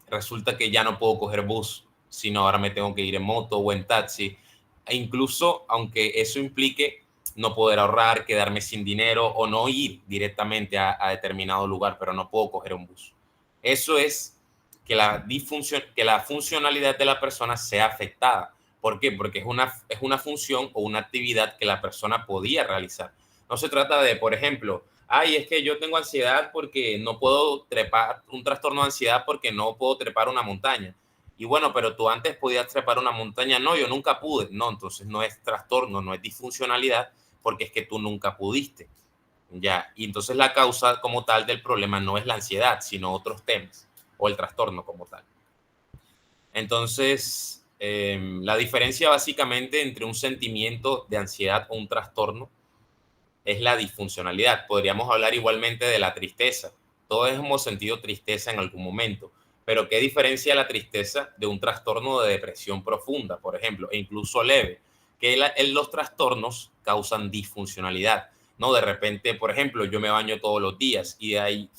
Speaker 7: resulta que ya no puedo coger bus, sino ahora me tengo que ir en moto o en taxi. E incluso, aunque eso implique no poder ahorrar, quedarme sin dinero o no ir directamente a determinado lugar, pero no puedo coger un bus. Eso es que la funcionalidad de la persona sea afectada. ¿Por qué? Porque es una función o una actividad que la persona podía realizar. No se trata de, por ejemplo, ay, es que yo tengo ansiedad porque no puedo trepar, un trastorno de ansiedad porque no puedo trepar una montaña. Y bueno, pero tú antes podías trepar una montaña. No, yo nunca pude. No, entonces no es trastorno, no es disfuncionalidad, porque es que tú nunca pudiste. Ya, y entonces la causa como tal del problema no es la ansiedad, sino otros temas o el trastorno como tal. Entonces, la diferencia básicamente entre un sentimiento de ansiedad o un trastorno es la disfuncionalidad. Podríamos hablar igualmente de la tristeza. Todos hemos sentido tristeza en algún momento, pero ¿qué diferencia la tristeza de un trastorno de depresión profunda, por ejemplo, e incluso leve? Que los trastornos causan disfuncionalidad. No, de repente, por ejemplo, yo me baño todos los días y hay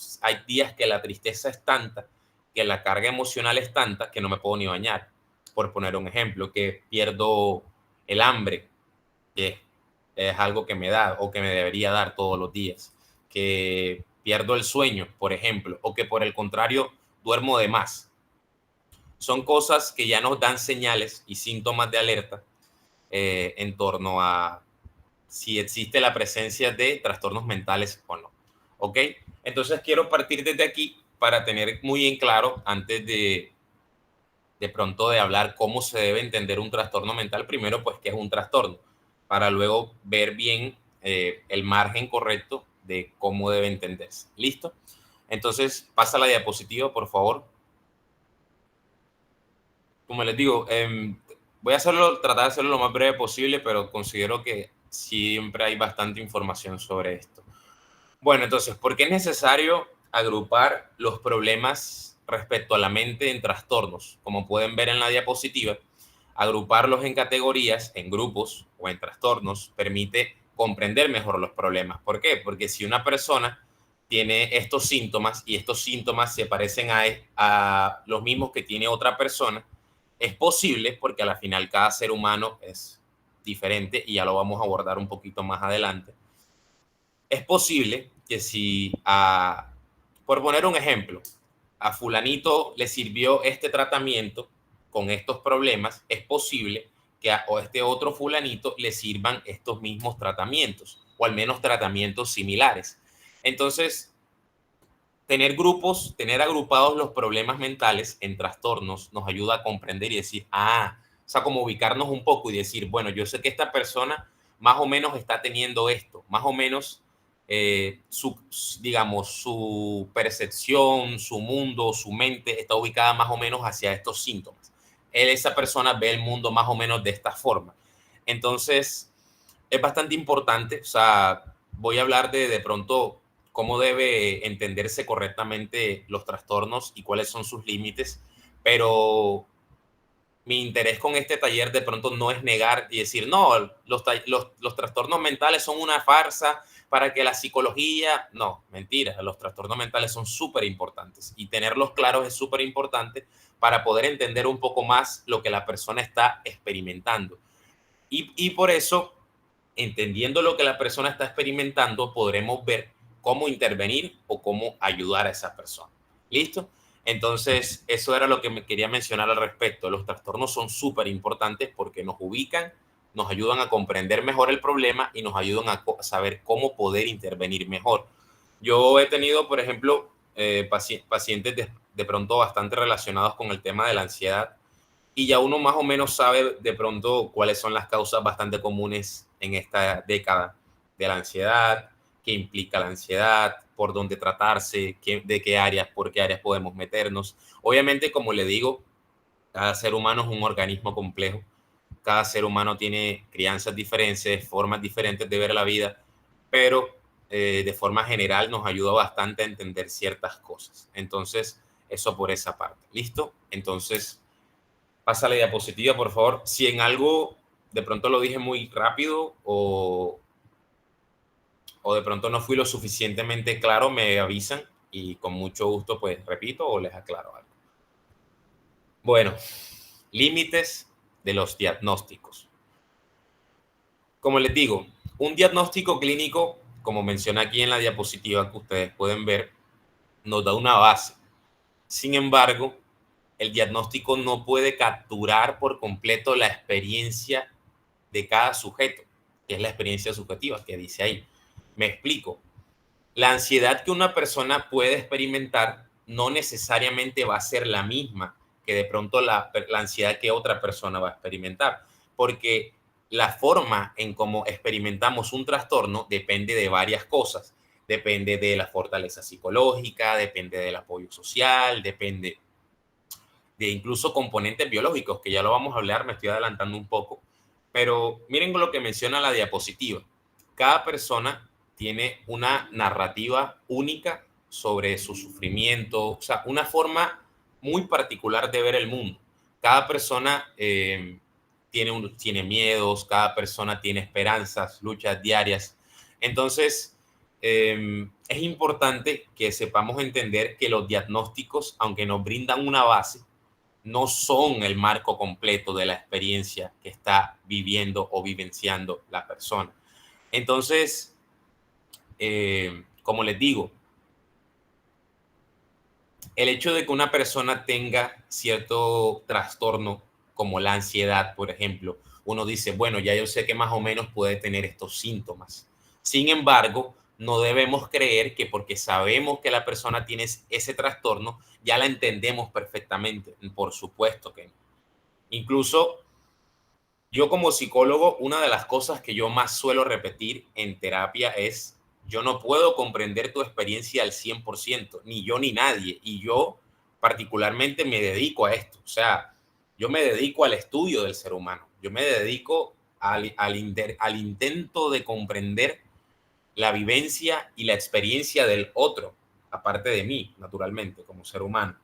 Speaker 7: días que la tristeza es tanta, que la carga emocional es tanta que no me puedo ni bañar. Por poner un ejemplo, que pierdo el hambre, que es algo que me da o que me debería dar todos los días, que pierdo el sueño, por ejemplo, o que por el contrario duermo de más. Son cosas que ya nos dan señales y síntomas de alerta en torno a si existe la presencia de trastornos mentales o no. ¿Ok? Entonces quiero partir desde aquí para tener muy en claro, antes de pronto de hablar cómo se debe entender un trastorno mental, primero pues qué es un trastorno, para luego ver bien el margen correcto de cómo debe entenderse. ¿Listo? Entonces pasa la diapositiva, por favor. Como les digo, voy a tratar de hacerlo lo más breve posible, pero considero que siempre hay bastante información sobre esto. Bueno, entonces, ¿por qué es necesario agrupar los problemas respecto a la mente en trastornos? Como pueden ver en la diapositiva, agruparlos en categorías, en grupos o en trastornos permite comprender mejor los problemas. ¿Por qué? Porque si una persona tiene estos síntomas y estos síntomas se parecen a los mismos que tiene otra persona, es posible, porque a la final cada ser humano es diferente y ya lo vamos a abordar un poquito más adelante. Es posible que si, por poner un ejemplo, a fulanito le sirvió este tratamiento con estos problemas, es posible que a este otro fulanito le sirvan estos mismos tratamientos, o al menos tratamientos similares. Entonces, tener grupos, tener agrupados los problemas mentales en trastornos nos ayuda a comprender y decir, o sea, como ubicarnos un poco y decir, bueno, yo sé que esta persona más o menos está teniendo esto, más o menos su percepción, su mundo, su mente está ubicada más o menos hacia estos síntomas. Esa persona ve el mundo más o menos de esta forma. Entonces, es bastante importante, o sea, voy a hablar de pronto cómo debe entenderse correctamente los trastornos y cuáles son sus límites, pero mi interés con este taller de pronto no es negar y decir, no, los trastornos mentales son una farsa para que la psicología, no, mentira, los trastornos mentales son súper importantes y tenerlos claros es súper importante para poder entender un poco más lo que la persona está experimentando. Y por eso, entendiendo lo que la persona está experimentando, podremos ver cómo intervenir o cómo ayudar a esa persona. ¿Listo? Entonces, eso era lo que me quería mencionar al respecto. Los trastornos son súper importantes porque nos ubican, nos ayudan a comprender mejor el problema y nos ayudan a saber cómo poder intervenir mejor. Yo he tenido, por ejemplo, pacientes de pronto bastante relacionados con el tema de la ansiedad y ya uno más o menos sabe de pronto cuáles son las causas bastante comunes en esta década de la ansiedad, qué implica la ansiedad, por dónde tratarse, de qué áreas, por qué áreas podemos meternos. Obviamente, como le digo, cada ser humano es un organismo complejo. Cada ser humano tiene crianzas diferentes, formas diferentes de ver la vida, pero de forma general nos ayuda bastante a entender ciertas cosas. Entonces, Eso por esa parte. ¿Listo? Entonces, pasa la diapositiva, por favor. Si en algo de pronto lo dije muy rápido o de pronto no fui lo suficientemente claro, me avisan y con mucho gusto pues repito o les aclaro algo. Bueno, límites de los diagnósticos. Como les digo, un diagnóstico clínico, como menciona aquí en la diapositiva que ustedes pueden ver, nos da una base. Sin embargo, el diagnóstico no puede capturar por completo la experiencia de cada sujeto, que es la experiencia subjetiva que dice ahí. Me explico. La ansiedad que una persona puede experimentar no necesariamente va a ser la misma que de pronto la ansiedad que otra persona va a experimentar, porque la forma en cómo experimentamos un trastorno depende de varias cosas. Depende de la fortaleza psicológica, depende del apoyo social, depende de incluso componentes biológicos, que ya lo vamos a hablar, me estoy adelantando un poco. Pero miren lo que menciona la diapositiva. Cada persona tiene una narrativa única sobre su sufrimiento, o sea, una muy particular de ver el mundo. Cada persona tiene miedos, cada persona tiene esperanzas, luchas diarias. Entonces, es importante que sepamos entender que los diagnósticos, aunque nos brindan una base, no son el marco completo de la experiencia que está viviendo o vivenciando la persona. Entonces, como les digo, el hecho de que una persona tenga cierto trastorno, como la ansiedad, por ejemplo, uno dice, bueno, ya yo sé que más o menos puede tener estos síntomas. Sin embargo, no debemos creer que porque sabemos que la persona tiene ese trastorno, ya la entendemos perfectamente. Por supuesto que no. Incluso yo como psicólogo, una de las cosas que yo más suelo repetir en terapia es, yo no puedo comprender tu experiencia al 100%, ni yo ni nadie. Y yo particularmente me dedico a esto. O sea, yo me dedico al estudio del ser humano. Yo me dedico al intento de comprender la vivencia y la experiencia del otro, aparte de mí, naturalmente, como ser humano.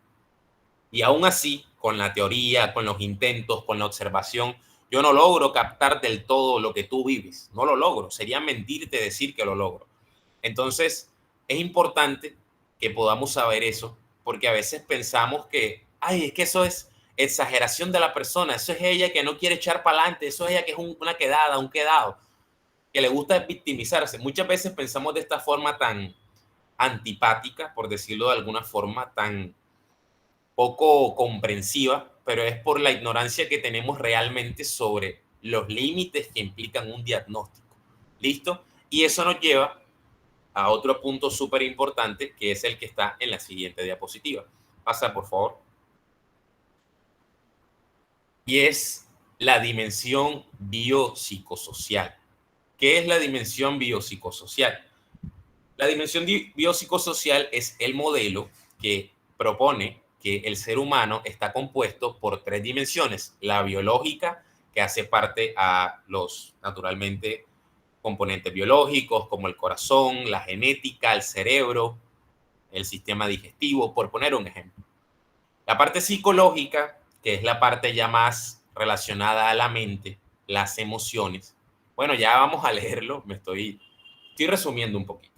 Speaker 7: Y aún así, con la teoría, con los intentos, con la observación, yo no logro captar del todo lo que tú vives. No lo logro. Sería mentirte decir que lo logro. Entonces, es importante que podamos saber eso, porque a veces pensamos que, ay, es que eso es exageración de la persona, eso es ella que no quiere echar para adelante, eso es ella que es una quedada, un quedado, que le gusta victimizarse. Muchas veces pensamos de esta forma tan antipática, por decirlo de alguna forma, tan poco comprensiva, pero es por la ignorancia que tenemos realmente sobre los límites que implican un diagnóstico. ¿Listo? Y eso nos lleva a otro punto súper importante, que es el que está en la siguiente diapositiva. Pasa, por favor. Y es la dimensión biopsicosocial. ¿Qué es la dimensión biopsicosocial? La dimensión biopsicosocial es el modelo que propone que el ser humano está compuesto por 3 dimensiones. La biológica, que hace parte a los, naturalmente, componentes biológicos como el corazón, la genética, el cerebro, el sistema digestivo, por poner un ejemplo. La parte psicológica, que es la parte ya más relacionada a la mente, las emociones. Bueno, ya vamos a leerlo, estoy resumiendo un poquito.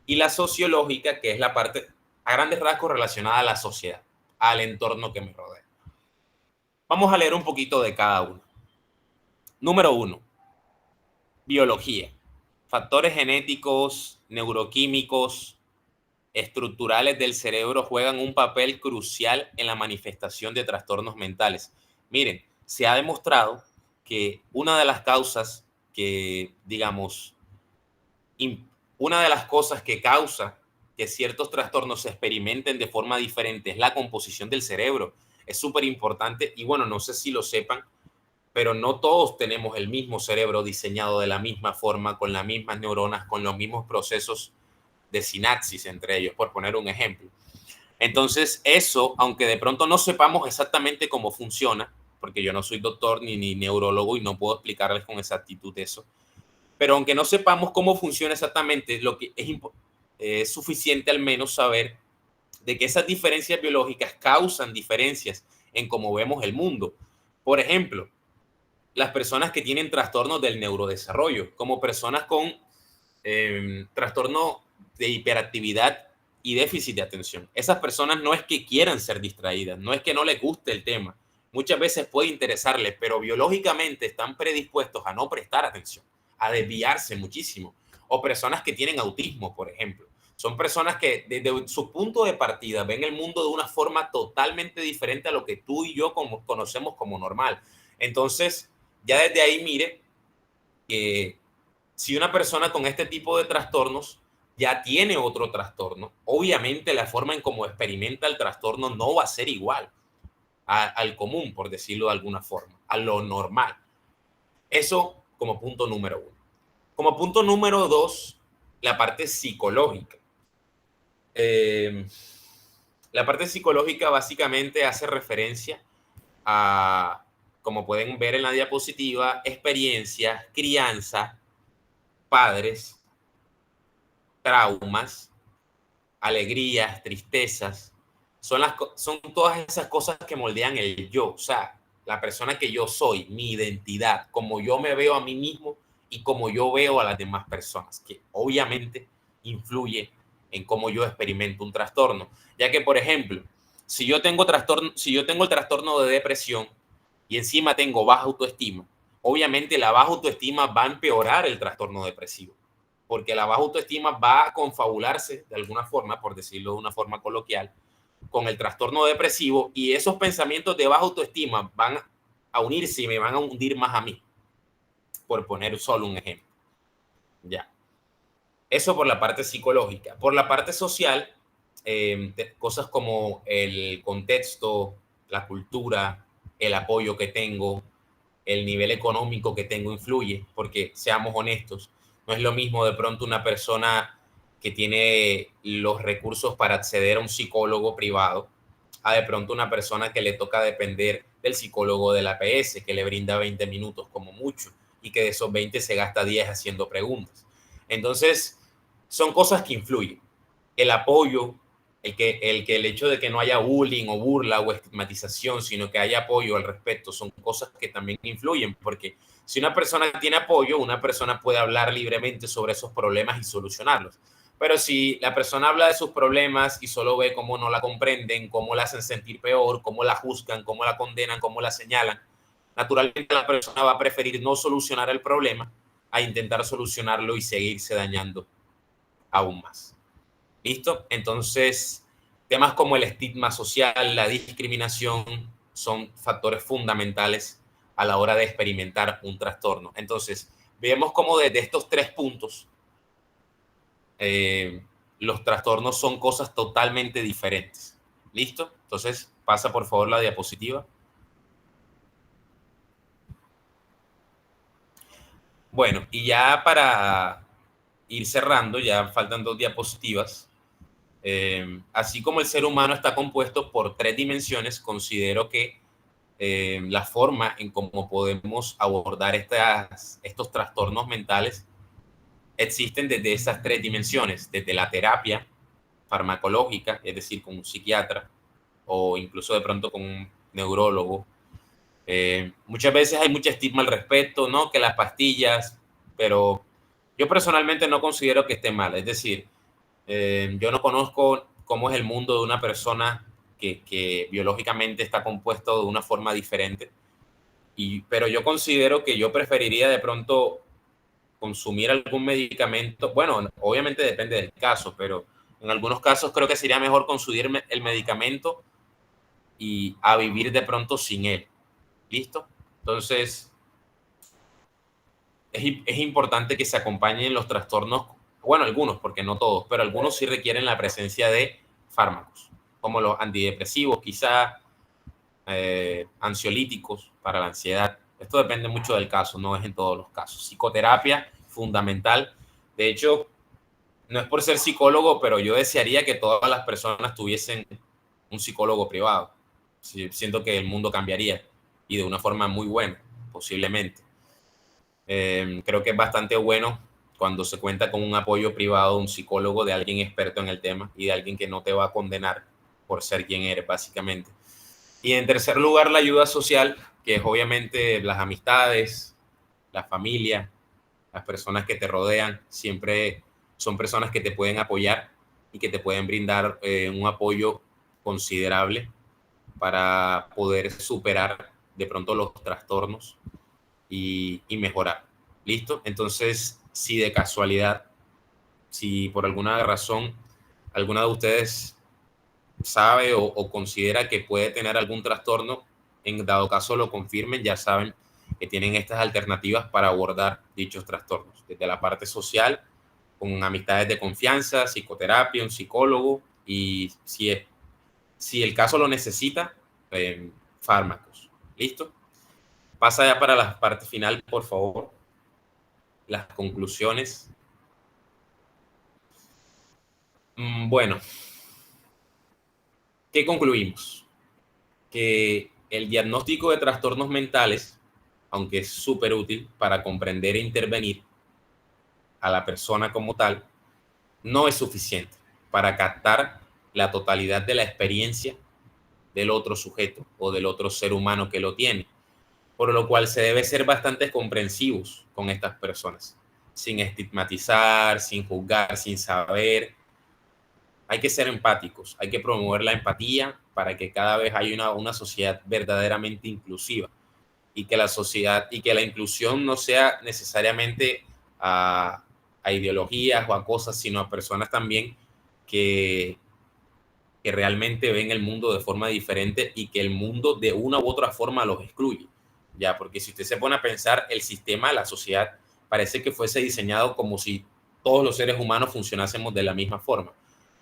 Speaker 7: Y la sociológica, que es la parte a grandes rasgos relacionada a la sociedad, al entorno que me rodea. Vamos a leer un poquito de cada uno. Número 1. Biología. Factores genéticos, neuroquímicos, estructurales del cerebro juegan un papel crucial en la manifestación de trastornos mentales. Miren, se ha demostrado que una de las causas que, digamos, una de las cosas que causa que ciertos trastornos se experimenten de forma diferente es la composición del cerebro. Es súper importante y bueno, no sé si lo sepan, pero no todos tenemos el mismo cerebro diseñado de la misma forma, con las mismas neuronas, con los mismos procesos de sinapsis entre ellos, por poner un ejemplo. Entonces eso, aunque de pronto no sepamos exactamente cómo funciona, porque yo no soy doctor ni neurólogo y no puedo explicarles con exactitud eso, pero aunque no sepamos cómo funciona exactamente, lo que es suficiente al menos saber de que esas diferencias biológicas causan diferencias en cómo vemos el mundo. Por ejemplo, las personas que tienen trastornos del neurodesarrollo, como personas con trastorno de hiperactividad y déficit de atención. Esas personas no es que quieran ser distraídas, no es que no les guste el tema. Muchas veces puede interesarles, pero biológicamente están predispuestos a no prestar atención, a desviarse muchísimo. O personas que tienen autismo, por ejemplo. Son personas que desde su punto de partida ven el mundo de una forma totalmente diferente a lo que tú y yo conocemos como normal. Entonces, ya desde ahí mire que si una persona con este tipo de trastornos ya tiene otro trastorno, obviamente la forma en cómo experimenta el trastorno no va a ser igual al común, por decirlo de alguna forma, a lo normal. Eso como punto número 1. Como punto número 2, la parte psicológica. La parte psicológica básicamente hace referencia a, como pueden ver en la diapositiva, experiencias, crianza, padres, traumas, alegrías, tristezas. Son todas esas cosas que moldean el yo, o sea, la persona que yo soy, mi identidad, como yo me veo a mí mismo y como yo veo a las demás personas, que obviamente influye en cómo yo experimento un trastorno. Ya que, por ejemplo, si yo tengo el trastorno de depresión y encima tengo baja autoestima, obviamente la baja autoestima va a empeorar el trastorno depresivo, porque la baja autoestima va a confabularse de alguna forma, por decirlo de una forma coloquial, con el trastorno depresivo, y esos pensamientos de baja autoestima van a unirse y me van a hundir más a mí, por poner solo un ejemplo. Ya. Eso por la parte psicológica. Por la parte social, cosas como el contexto, la cultura, el apoyo que tengo, el nivel económico que tengo influye, porque seamos honestos, no es lo mismo de pronto una persona que tiene los recursos para acceder a un psicólogo privado a de pronto una persona que le toca depender del psicólogo de la APS, que le brinda 20 minutos como mucho y que de esos 20 se gasta 10 haciendo preguntas. Entonces, son cosas que influyen. El apoyo, el hecho de que no haya bullying o burla o estigmatización, sino que haya apoyo al respecto, son cosas que también influyen, porque si una persona tiene apoyo, una persona puede hablar libremente sobre esos problemas y solucionarlos. Pero si la persona habla de sus problemas y solo ve cómo no la comprenden, cómo la hacen sentir peor, cómo la juzgan, cómo la condenan, cómo la señalan, naturalmente la persona va a preferir no solucionar el problema a intentar solucionarlo y seguirse dañando aún más. ¿Listo? Entonces, temas como el estigma social, la discriminación, son factores fundamentales a la hora de experimentar un trastorno. Entonces, vemos cómo desde estos 3 puntos, los trastornos son cosas totalmente diferentes. ¿Listo? Entonces, pasa por favor la diapositiva. Bueno, y ya para ir cerrando, ya faltan 2 diapositivas. Así como el ser humano está compuesto por 3 dimensiones, considero que la forma en cómo podemos abordar estos trastornos mentales existen desde esas 3 dimensiones, desde la terapia farmacológica, es decir, con un psiquiatra o incluso de pronto con un neurólogo. Muchas veces hay mucho estigma al respecto, ¿no? Que las pastillas, pero yo personalmente no considero que esté mal. Es decir, yo no conozco cómo es el mundo de una persona que biológicamente está compuesto de una forma diferente, pero yo considero que yo preferiría de pronto consumir algún medicamento. Bueno, obviamente depende del caso, pero en algunos casos creo que sería mejor consumir el medicamento y a vivir de pronto sin él. ¿Listo? Entonces, es importante que se acompañen los trastornos, bueno, algunos, porque no todos, pero algunos sí requieren la presencia de fármacos, como los antidepresivos, quizá ansiolíticos para la ansiedad. Esto depende mucho del caso, no es en todos los casos. Psicoterapia, fundamental. De hecho, no es por ser psicólogo, pero yo desearía que todas las personas tuviesen un psicólogo privado. Siento que el mundo cambiaría y de una forma muy buena, posiblemente. Creo que es bastante bueno cuando se cuenta con un apoyo privado, un psicólogo, de alguien experto en el tema y de alguien que no te va a condenar por ser quien eres, básicamente. Y en tercer lugar, la ayuda social, que es obviamente las amistades, la familia, las personas que te rodean, siempre son personas que te pueden apoyar y que te pueden brindar un apoyo considerable para poder superar de pronto los trastornos y mejorar. ¿Listo? Entonces, si de casualidad, si por alguna razón alguna de ustedes sabe o considera que puede tener algún trastorno, en dado caso lo confirmen, ya saben que tienen estas alternativas para abordar dichos trastornos, desde la parte social, con amistades de confianza, psicoterapia, un psicólogo y si el caso lo necesita, fármacos. ¿Listo? Pasa ya para la parte final, por favor. Las conclusiones. Bueno, ¿qué concluimos? Que el diagnóstico de trastornos mentales, aunque es súper útil para comprender e intervenir a la persona como tal, no es suficiente para captar la totalidad de la experiencia del otro sujeto o del otro ser humano que lo tiene, por lo cual se debe ser bastante comprensivos con estas personas, sin estigmatizar, sin juzgar, sin saber. Hay que ser empáticos, hay que promover la empatía para que cada vez haya una sociedad verdaderamente inclusiva y que la sociedad y que la inclusión no sea necesariamente a ideologías o a cosas, sino a personas también que realmente ven el mundo de forma diferente y que el mundo de una u otra forma los excluye. Ya, porque si usted se pone a pensar, el sistema, la sociedad, parece que fuese diseñado como si todos los seres humanos funcionásemos de la misma forma,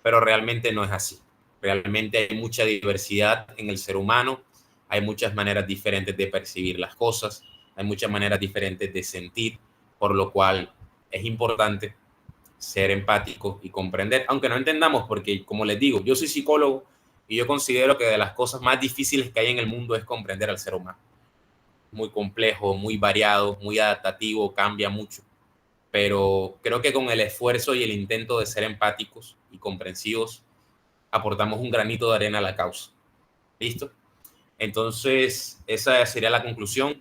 Speaker 7: pero realmente no es así. Realmente hay mucha diversidad en el ser humano, hay muchas maneras diferentes de percibir las cosas, hay muchas maneras diferentes de sentir, por lo cual es importante ser empático y comprender, aunque no entendamos, porque como les digo, yo soy psicólogo y yo considero que de las cosas más difíciles que hay en el mundo es comprender al ser humano. Muy complejo, muy variado, muy adaptativo, cambia mucho, pero creo que con el esfuerzo y el intento de ser empáticos y comprensivos aportamos un granito de arena a la causa. ¿Listo? Entonces, esa sería la conclusión.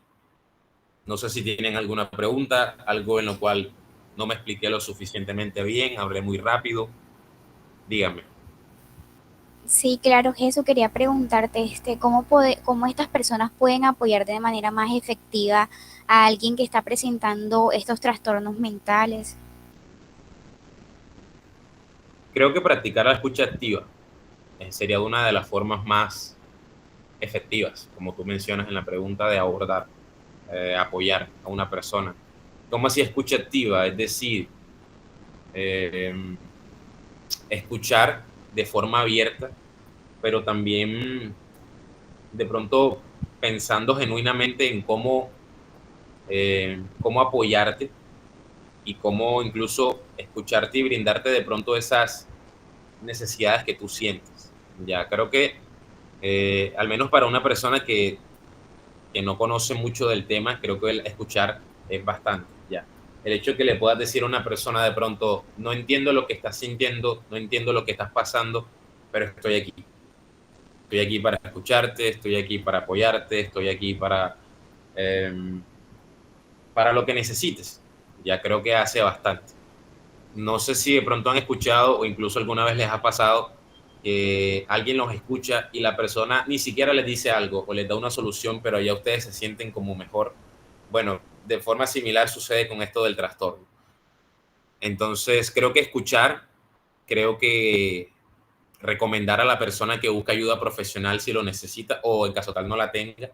Speaker 7: No sé si tienen alguna pregunta, algo en lo cual no me expliqué lo suficientemente bien, hablé muy rápido. Díganme.
Speaker 5: Sí, claro, Jesús, quería preguntarte, ¿cómo estas personas pueden apoyar de manera más efectiva a alguien que está presentando estos trastornos mentales?
Speaker 7: Creo que practicar la escucha activa sería una de las formas más efectivas, como tú mencionas en la pregunta, de abordar, apoyar a una persona. ¿Cómo así escucha activa? Es decir, escuchar de forma abierta, pero también de pronto pensando genuinamente en cómo apoyarte y cómo incluso escucharte y brindarte de pronto esas necesidades que tú sientes. Ya creo que al menos para una persona que no conoce mucho del tema, creo que el escuchar es bastante. Ya el hecho de que le puedas decir a una persona de pronto, no entiendo lo que estás sintiendo, no entiendo lo que estás pasando, pero estoy aquí. Estoy aquí para escucharte, estoy aquí para apoyarte, estoy aquí para lo que necesites. Ya creo que hace bastante. No sé si de pronto han escuchado o incluso alguna vez les ha pasado que alguien los escucha y la persona ni siquiera les dice algo o les da una solución, pero ya ustedes se sienten como mejor. Bueno, de forma similar sucede con esto del trastorno. Entonces, creo que escuchar, creo que recomendar a la persona que busca ayuda profesional si lo necesita o en caso tal no la tenga.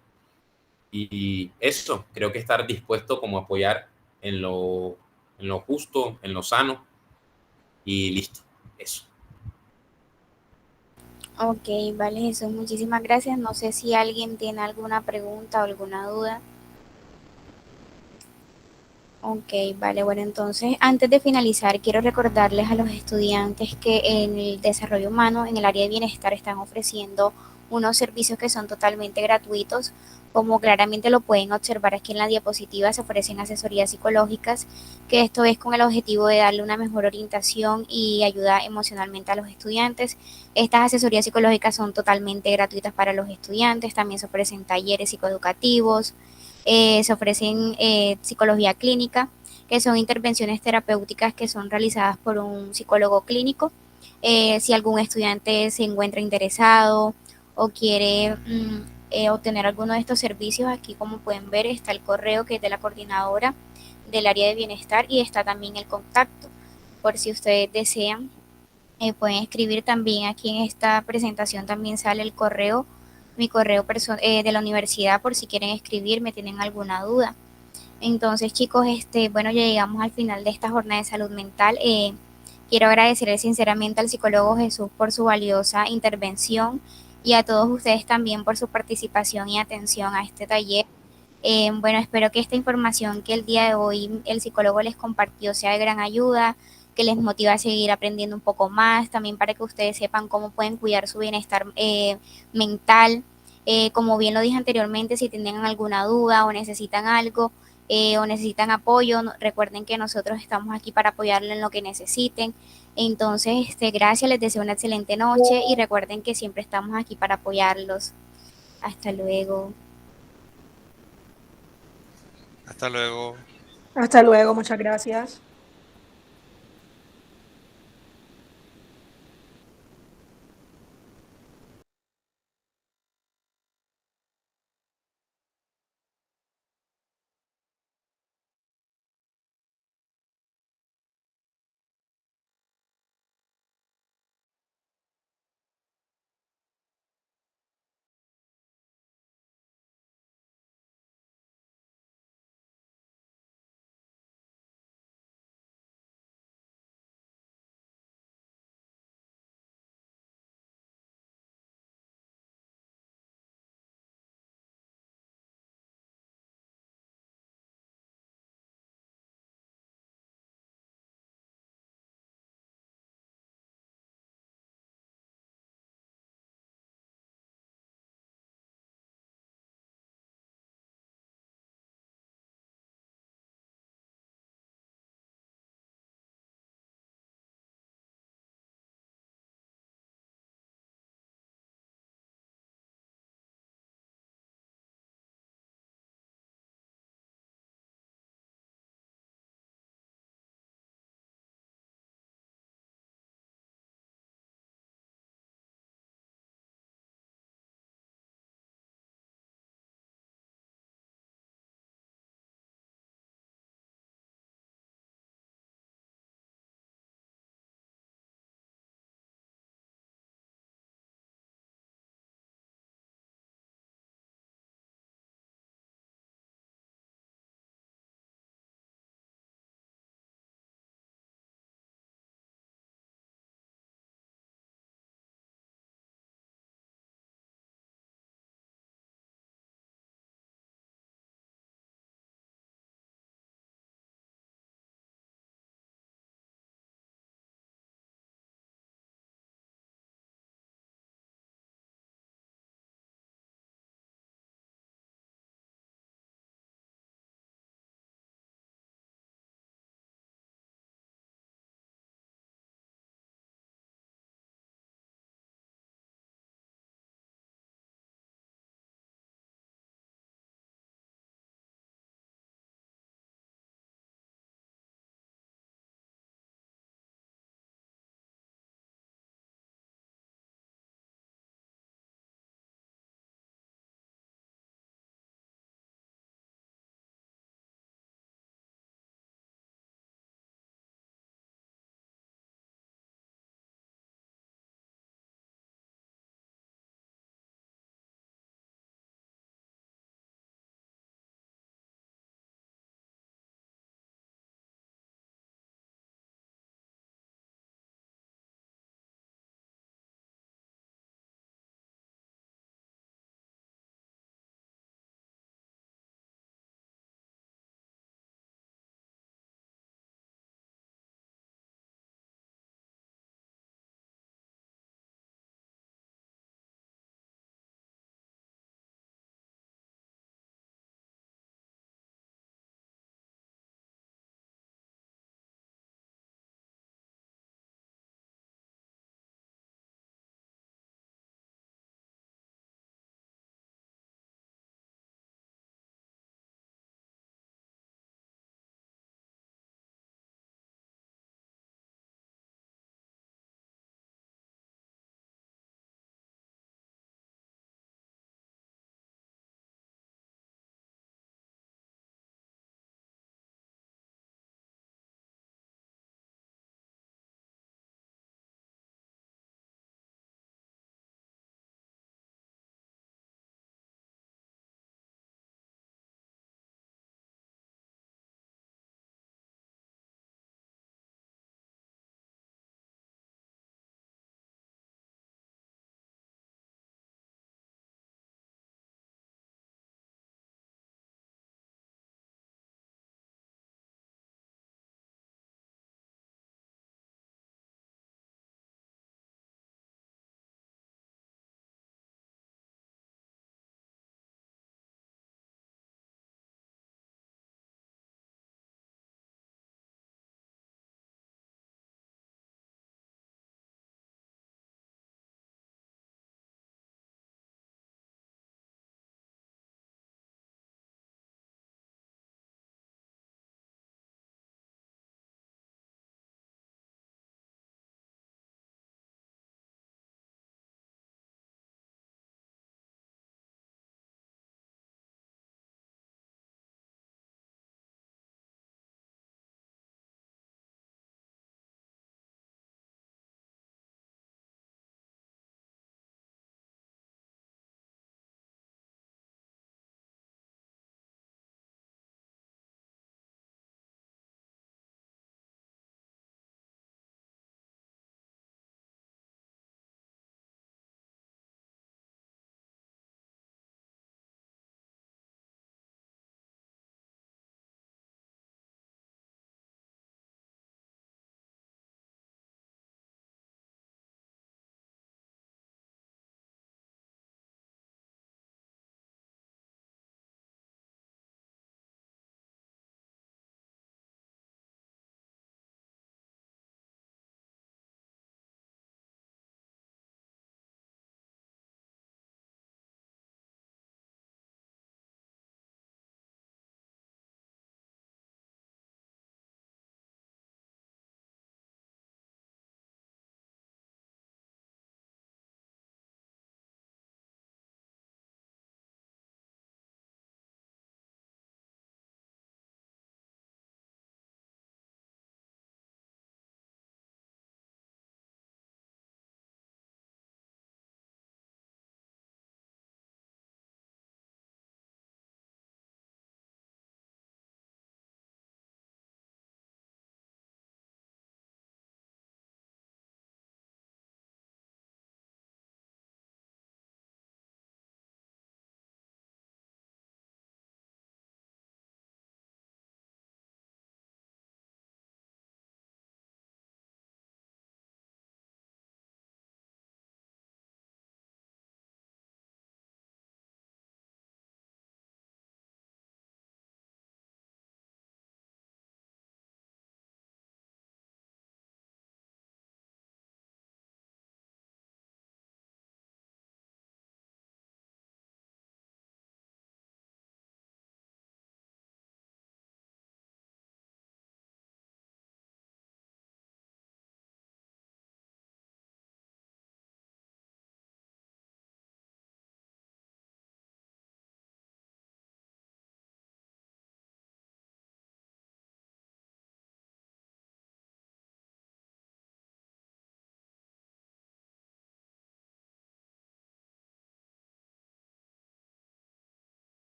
Speaker 7: Y eso, creo que estar dispuesto como a apoyar en lo justo, en lo sano y listo, eso.
Speaker 5: Ok, vale, Jesús, muchísimas gracias. No sé si alguien tiene alguna pregunta o alguna duda. Ok, vale, bueno, entonces antes de finalizar quiero recordarles a los estudiantes que en el desarrollo humano, en el área de bienestar, están ofreciendo unos servicios que son totalmente gratuitos. Como claramente lo pueden observar aquí en la diapositiva, se ofrecen asesorías psicológicas, que esto es con el objetivo de darle una mejor orientación y ayuda emocionalmente a los estudiantes. Estas asesorías psicológicas son totalmente gratuitas para los estudiantes, también se ofrecen talleres psicoeducativos, se ofrecen psicología clínica, que son intervenciones terapéuticas que son realizadas por un psicólogo clínico. Si algún estudiante se encuentra interesado o quiere obtener alguno de estos servicios, aquí como pueden ver está el correo que es de la coordinadora del área de bienestar y está también el contacto. Por si ustedes desean, pueden escribir también aquí en esta presentación, también sale el correo, mi correo de la universidad por si quieren escribirme, tienen alguna duda. Entonces, chicos, bueno, ya llegamos al final de esta jornada de salud mental. Quiero agradecerle sinceramente al psicólogo Jesús por su valiosa intervención y a todos ustedes también por su participación y atención a este taller. Bueno, espero que esta información que el día de hoy el psicólogo les compartió sea de gran ayuda, que les motive a seguir aprendiendo un poco más, también para que ustedes sepan cómo pueden cuidar su bienestar mental. Como bien lo dije anteriormente, si tienen alguna duda o necesitan algo, o necesitan apoyo, recuerden que nosotros estamos aquí para apoyarles en lo que necesiten. Entonces, gracias, les deseo una excelente noche y recuerden que siempre estamos aquí para apoyarlos. Hasta luego.
Speaker 2: Hasta luego.
Speaker 3: Hasta luego, muchas gracias.